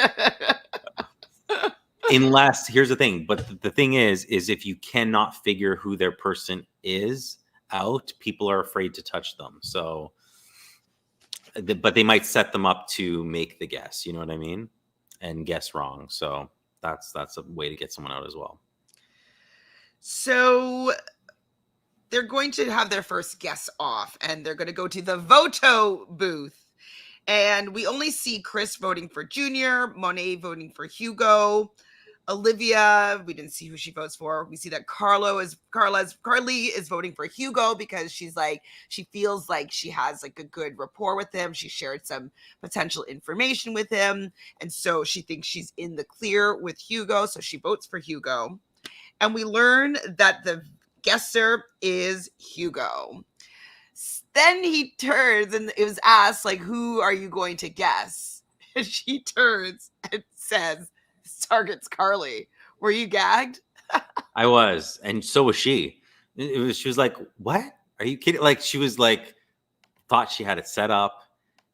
Unless, here's the thing, but the thing is if you cannot figure who their person is out, people are afraid to touch them. So, but they might set them up to make the guess. You know what I mean? And guess wrong. So that's a way to get someone out as well. So they're going to have their first guess off, and they're going to go to the Voto booth. And we only see Chris voting for Junior, Monet voting for Hugo, Olivia, we didn't see who she votes for. We see that Carly is voting for Hugo because she's like, she feels like she has like a good rapport with him. She shared some potential information with him. And so she thinks she's in the clear with Hugo. So she votes for Hugo. And we learn that the guesser is Hugo. Then he turns and it was asked, like, who are you going to guess? And she turns and says, target's Carly. Were you gagged? I was, and so was she. She was like, "What? Are you kidding?" Like she was like, thought she had it set up,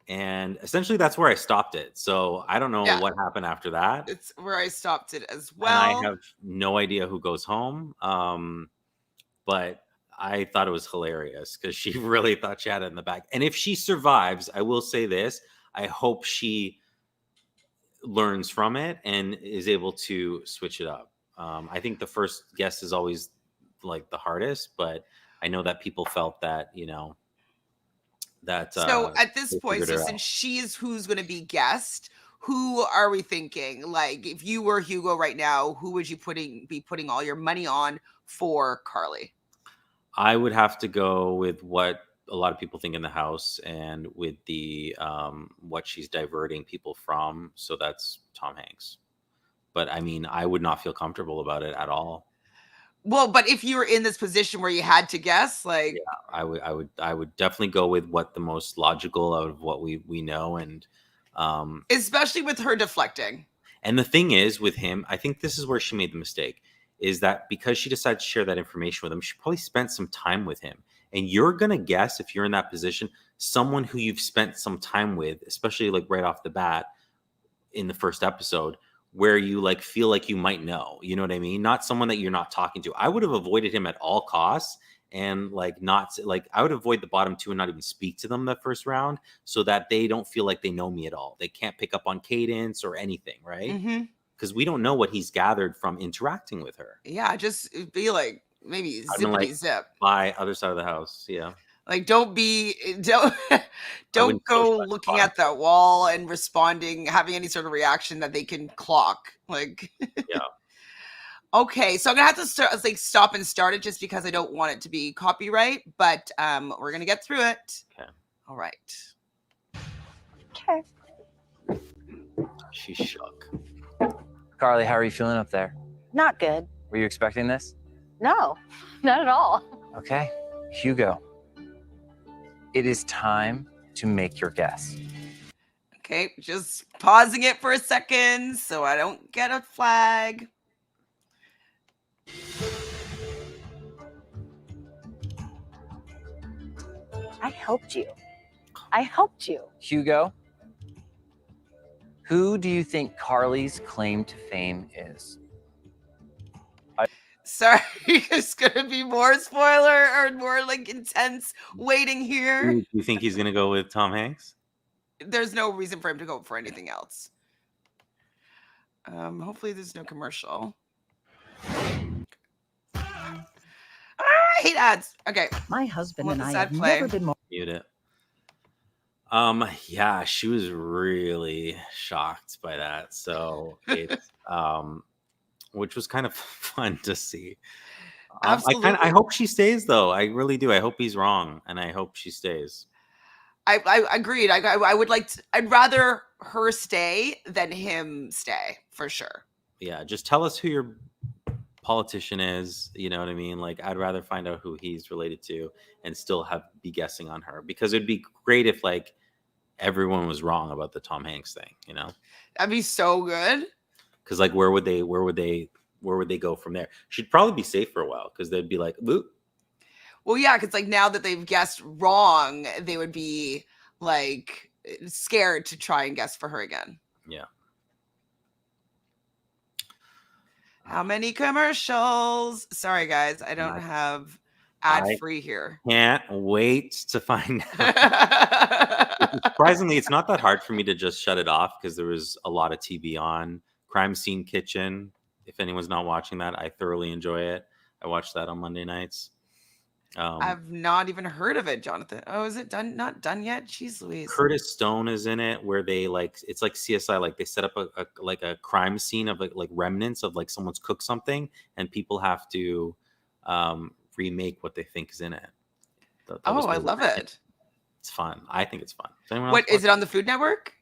and essentially that's where I stopped it. So I don't know what happened after that. It's where I stopped it as well. And I have no idea who goes home. But I thought it was hilarious because she really thought she had it in the back. And if she survives, I will say this: I hope she learns from it and is able to switch it up. I think the first guess is always like the hardest, but I know that people felt that, that. So at this point, so since she's who's going to be guessed, who are we thinking? Like, if you were Hugo right now, who would you be putting all your money on for Carly? I would have to go with what a lot of people think in the house and with the what she's diverting people from. So that's Tom Hanks. But I mean, I would not feel comfortable about it at all. Well, but if you were in this position where you had to guess, like, yeah, I would definitely go with what the most logical out of what we know, and especially with her deflecting. And the thing is with him, I think this is where she made the mistake, is that because she decided to share that information with him, she probably spent some time with him. And you're going to guess, if you're in that position, someone who you've spent some time with, especially like right off the bat in the first episode, where you like feel like you might know, you know what I mean? Not someone that you're not talking to. I would have avoided him at all costs, and like not like I would avoid the bottom two and not even speak to them the first round so that they don't feel like they know me at all. They can't pick up on cadence or anything, right? Because we don't know what he's gathered from interacting with her. Yeah, just be like maybe zippity zip. By other side of the house, yeah. Like don't go looking at that wall and responding, having any sort of reaction that they can clock. Like yeah. Okay, so I'm gonna have to stop and start it just because I don't want it to be copyright, but we're gonna get through it. Okay. All right. Okay. She's shook. Carly, how are you feeling up there? Not good. Were you expecting this? No, not at all. Okay. Hugo, it is time to make your guess. Okay, just pausing it for a second so I don't get a flag. I helped you. I helped you. Hugo, who do you think Carly's claim to fame is? Sorry, it's gonna be more spoiler or more like intense waiting here. Do you think he's gonna go with Tom Hanks? There's no reason for him to go for anything else. Hopefully there's no commercial. I hate ads. Okay. My husband Let and the I sad have play. never been more. Mute it. Yeah, she was really shocked by that. So it's which was kind of fun to see. Absolutely. I hope she stays though. I really do. I hope he's wrong, and I hope she stays. I agreed. I would like to, I'd rather her stay than him stay for sure. Yeah, just tell us who your politician is. You know what I mean? Like, I'd rather find out who he's related to and still be guessing on her, because it'd be great if like everyone was wrong about the Tom Hanks thing. You know, That'd be so good. because like where would they go from there? She'd probably be safe for a while because they'd be like, "Ooh." Well, yeah, because like now that they've guessed wrong, they would be like scared to try and guess for her again. Yeah. How many commercials? Sorry, guys, I don't have ad free here. Can't wait to find out. Surprisingly, it's not that hard for me to just shut it off because there was a lot of TV on. Crime Scene Kitchen. If anyone's not watching that, I thoroughly enjoy it. I watch that on Monday nights. I've not even heard of it, Jonathan. Oh, is it done? Not done yet? Jeez Louise. Curtis Stone is in it, where they like, it's like CSI, like they set up a crime scene of like remnants of like someone's cooked something, and people have to remake what they think is in it. I love it. It's fun. I think it's fun. What is it on the Food Network?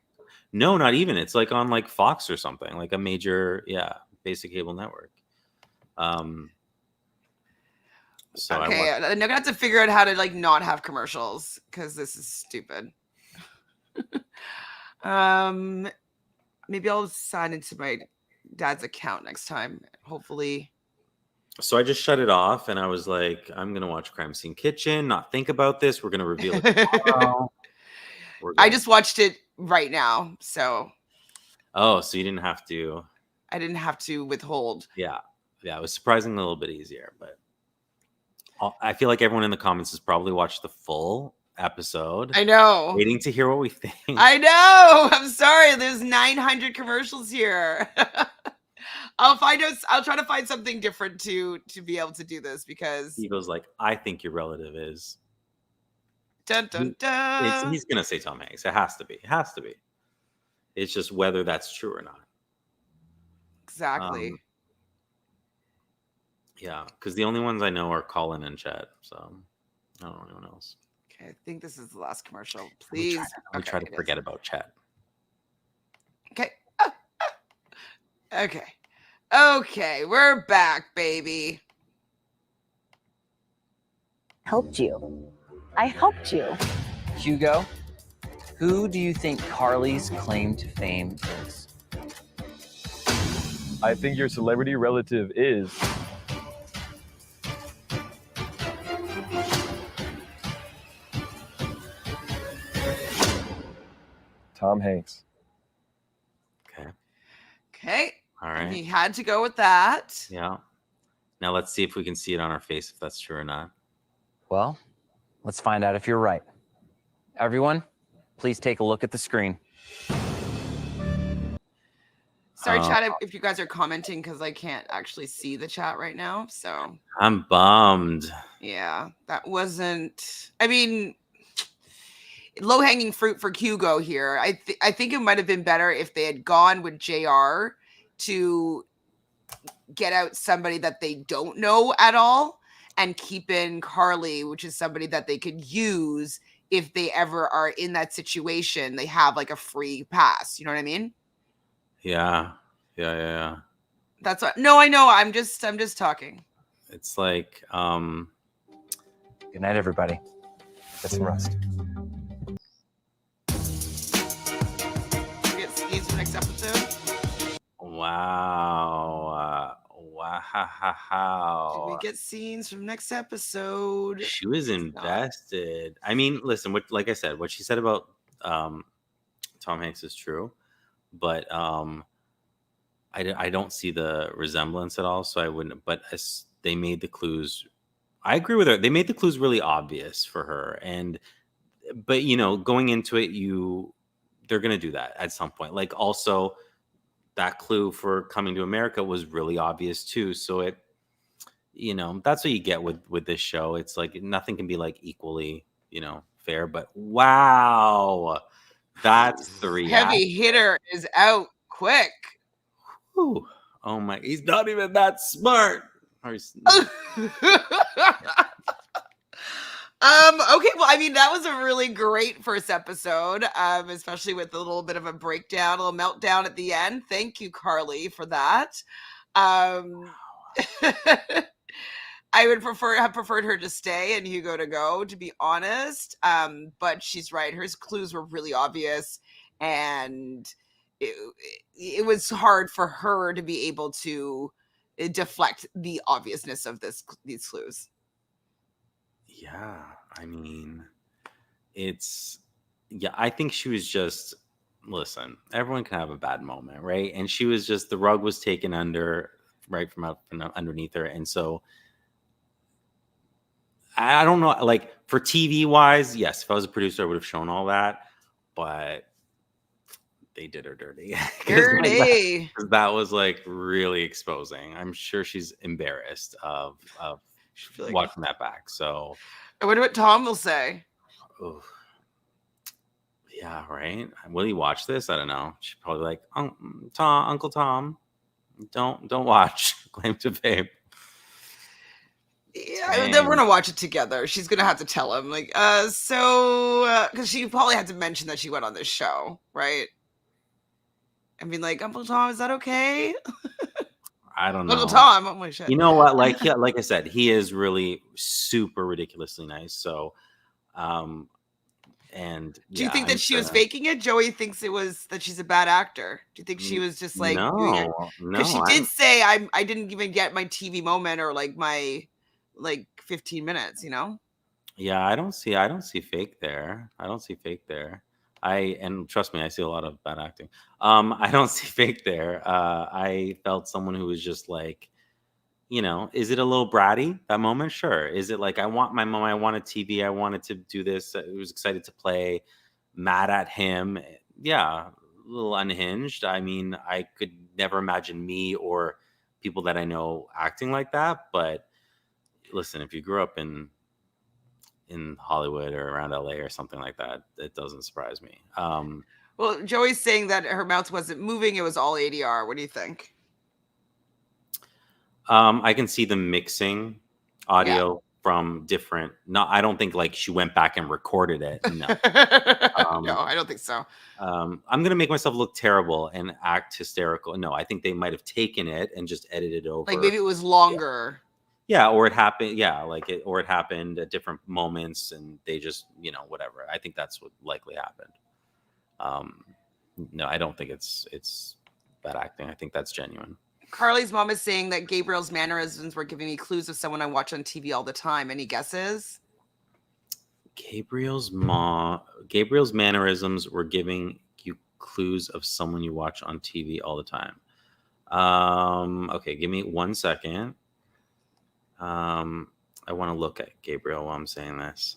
No, not even. It's like on like Fox or something, like a major, basic cable network. So okay, I'm gonna have to figure out how to like not have commercials because this is stupid. Maybe I'll sign into my dad's account next time. Hopefully. So I just shut it off and I was like, I'm gonna watch Crime Scene Kitchen, not think about this. We're gonna reveal it tomorrow. I just watched it right now, so. Oh, so you didn't have to. I didn't have to withhold. Yeah, it was surprisingly a little bit easier, but I feel like everyone in the comments has probably watched the full episode. I know. Waiting to hear what we think. I know. I'm sorry. There's 900 commercials here. I'll try to find something different to be able to do this because he goes like, I think your relative is. Dun, dun, dun. He's gonna say Tom Hanks. It has to be. It has to be. It's just whether that's true or not. Exactly. Yeah, because the only ones I know are Colin and Chet. So I don't know anyone else. Okay, I think this is the last commercial. Please. We try to forget about Chet. Okay. Okay. Okay, we're back, baby. Helped you. I helped you. Hugo, who do you think Carly's claim to fame is? I think your celebrity relative is Tom Hanks. Okay. All right. He had to go with that. Yeah. Now let's see if we can see it on our face if that's true or not. Well, let's find out if you're right. Everyone, please take a look at the screen. Sorry, chat, if you guys are commenting because I can't actually see the chat right now. So I'm bummed. Yeah, that wasn't. I mean, low-hanging fruit for Hugo here. I think it might have been better if they had gone with JR to get out somebody that they don't know at all and keep in Carly, which is somebody that they could use if they ever are in that situation. They have like a free pass. You know what I mean? Yeah. That's what. No, I know. I'm just talking. It's like, Good night, everybody. Get some rest. Get skis for next episode. wow. Did we how? get scenes from next episode? She was It's not. invested. I mean, listen, like I said, what she said about Tom Hanks is true, but I don't see the resemblance at all. So I wouldn't. But as they made the clues, I agree with her. They made the clues really obvious for her, but going into it, they're gonna do that at some point. Like also, that clue for coming to America was really obvious too. So that's what you get with this show. It's like nothing can be like equally fair. But wow, that's the reaction. Heavy hitter is out quick. Ooh, oh my, he's not even that smart. Okay, well, I mean, that was a really great first episode, especially with a little bit of a breakdown, a little meltdown at the end. Thank you, Carly, for that. I would have preferred her to stay and Hugo to go, to be honest. But she's right. Her clues were really obvious, and it was hard for her to be able to deflect the obviousness of these clues. Yeah, I mean, I think she was just, listen, everyone can have a bad moment, right? And she was just, the rug was taken right from underneath her. And so I don't know, like for TV wise, yes, if I was a producer, I would have shown all that, but they did her dirty. Dirty. That was like really exposing. I'm sure she's embarrassed of watching that back. So I wonder what Tom will say. Oof. Yeah, right. Will he watch this? I don't know. She's probably like, Uncle Tom, don't watch Claim to Fame. Yeah, then we're gonna watch it together. She's gonna have to tell him, like, because she probably had to mention that she went on this show, right? I mean, like, Uncle Tom, is that okay? I don't know. Uncle Tom, oh my shit. You know what? Like I said, he is really super ridiculously nice. So, and do you think that she was faking it? Joey thinks it was that she's a bad actor. Do you think she was just like doing it? Because she did say I didn't even get my TV moment or like my 15 minutes, Yeah, I don't see fake there. And trust me, I see a lot of bad acting. I don't see fake there. I felt someone who was just like, is it a little bratty, that moment? Sure. Is it like, I want my mom, I wanted TV, I wanted to do this, I was excited to play, mad at him. Yeah, a little unhinged. I mean, I could never imagine me or people that I know acting like that. But listen, if you grew up in Hollywood or around LA or something like that, it doesn't surprise me. Well, Joey's saying that her mouth wasn't moving, it was all ADR. What do you think? I can see them mixing audio from different. No, I don't think like she went back and recorded it. No, no, I don't think so. I'm gonna make myself look terrible and act hysterical. No, I think they might have taken it and just edited over. Like maybe it was longer. Yeah, or it happened. Yeah, or it happened at different moments, and they just whatever. I think that's what likely happened. No, I don't think it's bad acting. I think that's genuine. Carly's mom is saying that Gabriel's mannerisms were giving me clues of someone I watch on TV all the time. Any guesses? Gabriel's mannerisms were giving you clues of someone you watch on TV all the time. Okay, give me 1 second. I want to look at Gabriel while I'm saying this.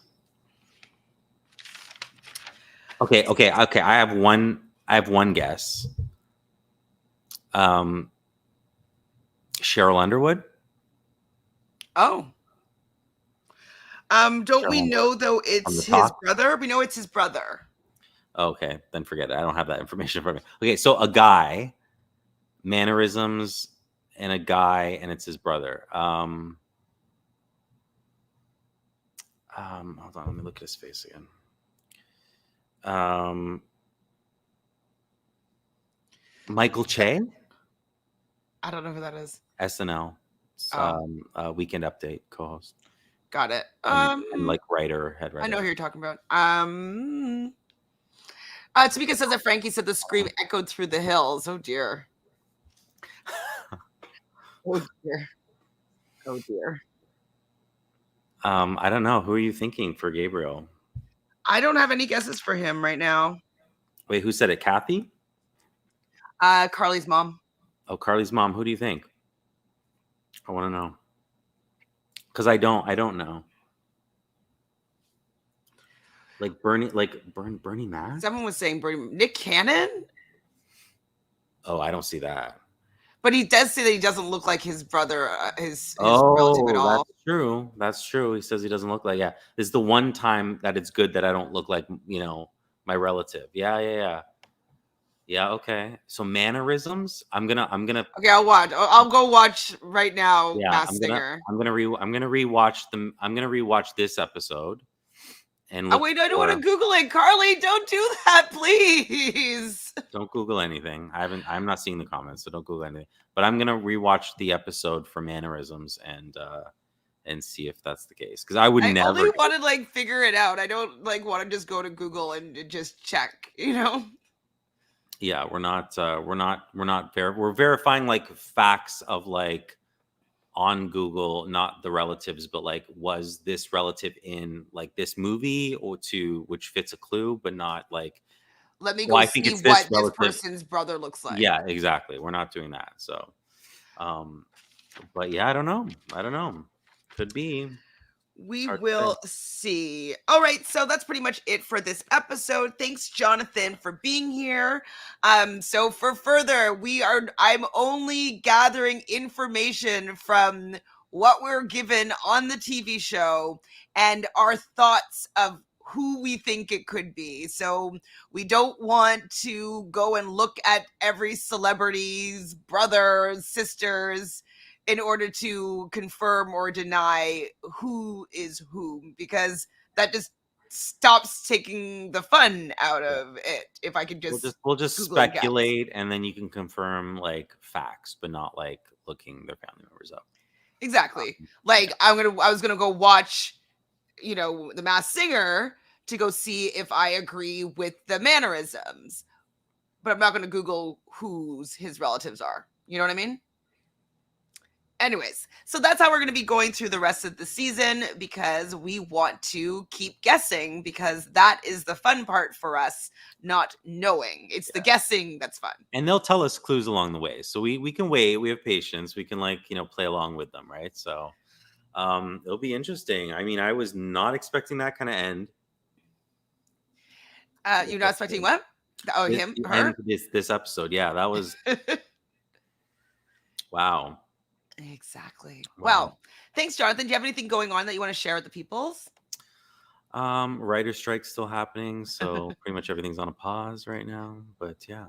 Okay. I have one guess. Cheryl Underwood. Oh. Don't we know though it's his brother? We know it's his brother. Okay, then forget it. I don't have that information for me. Okay, so a guy, mannerisms, and a guy, and it's his brother. Hold on, let me look at his face again. Michael Che? I don't know who that is. SNL. Weekend Update co-host. Got it. And like head writer. I know who you're talking about. Tamika says that Frankie said the scream echoed through the hills. Oh dear. Oh dear. Oh dear. I don't know. Who are you thinking for Gabriel? I don't have any guesses for him right now. Wait, who said it? Kathy? Carly's mom. Oh, Carly's mom. Who do you think? I want to know. Because I don't know. Like Bernie Mac? Someone was saying Nick Cannon, Oh, I don't see that. but he does say that he doesn't look like his brother, his relative at all. That's true. That's true. He says he doesn't look like. Yeah, this is the one time that it's good that I don't look like my relative. Yeah. Okay. So mannerisms. I'm gonna. Okay, I'll watch. I'll go watch right now. Yeah, Masked Singer. I'm gonna rewatch them. I'm gonna rewatch this episode. And Oh wait, I don't want to Google it, Carly. Don't do that, please. Don't Google anything. I'm not seeing the comments, so don't Google anything. But I'm gonna rewatch the episode for mannerisms and see if that's the case. Because I would never. I only want to like figure it out. I don't like want to just go to Google and just check. Yeah, we're not we're verifying like facts of like on Google, not the relatives, but like was this relative in like this movie or which fits a clue, but not like let me go see what this person's brother looks like. Yeah, exactly. We're not doing that. So but yeah, I don't know. Could be. We will see. All right, so that's pretty much it for this episode. Thanks, Jonathan, for being here. So for further, I'm only gathering information from what we're given on the TV show and our thoughts of who we think it could be. So we don't want to go and look at every celebrity's brothers, sisters, in order to confirm or deny who is whom, because that just stops taking the fun out of it. If I could we'll just speculate, and then you can confirm like facts, but not like looking their family members up. Exactly. Like I was gonna go watch, The Masked Singer to go see if I agree with the mannerisms, but I'm not gonna Google whose his relatives are. You know what I mean? Anyways, so that's how we're going to be going through the rest of the season, because we want to keep guessing, because that is the fun part for us, not knowing. It's the guessing that's fun. And they'll tell us clues along the way. So we can wait. We have patience. We can play along with them, right? So it'll be interesting. I mean, I was not expecting that kind of end. You're not expecting what? Oh, her? End this episode. Yeah, that was... Wow. Exactly. Wow. Well, thanks, Jonathan. Do you have anything going on that you want to share with the peoples? Writer's strike's still happening, so pretty much everything's on a pause right now. But yeah.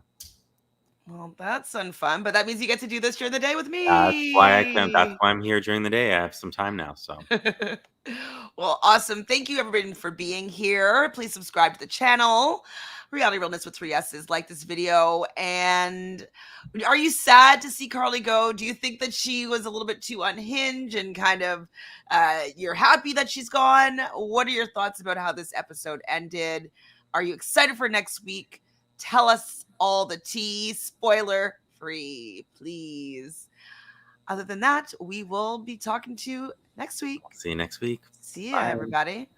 Well, that's fun. But that means you get to do this during the day with me. That's why I'm here during the day. I have some time now. So. Well, awesome. Thank you, everybody, for being here. Please subscribe to the channel. Reality Realness with 3 S's. Like this video. And are you sad to see Carly go? Do you think that she was a little bit too unhinged and kind of you're happy that she's gone? What are your thoughts about how this episode ended? Are you excited for next week? Tell us all the tea, spoiler free, please. Other than that, we will be talking to you next week. See you next week. See ya, everybody.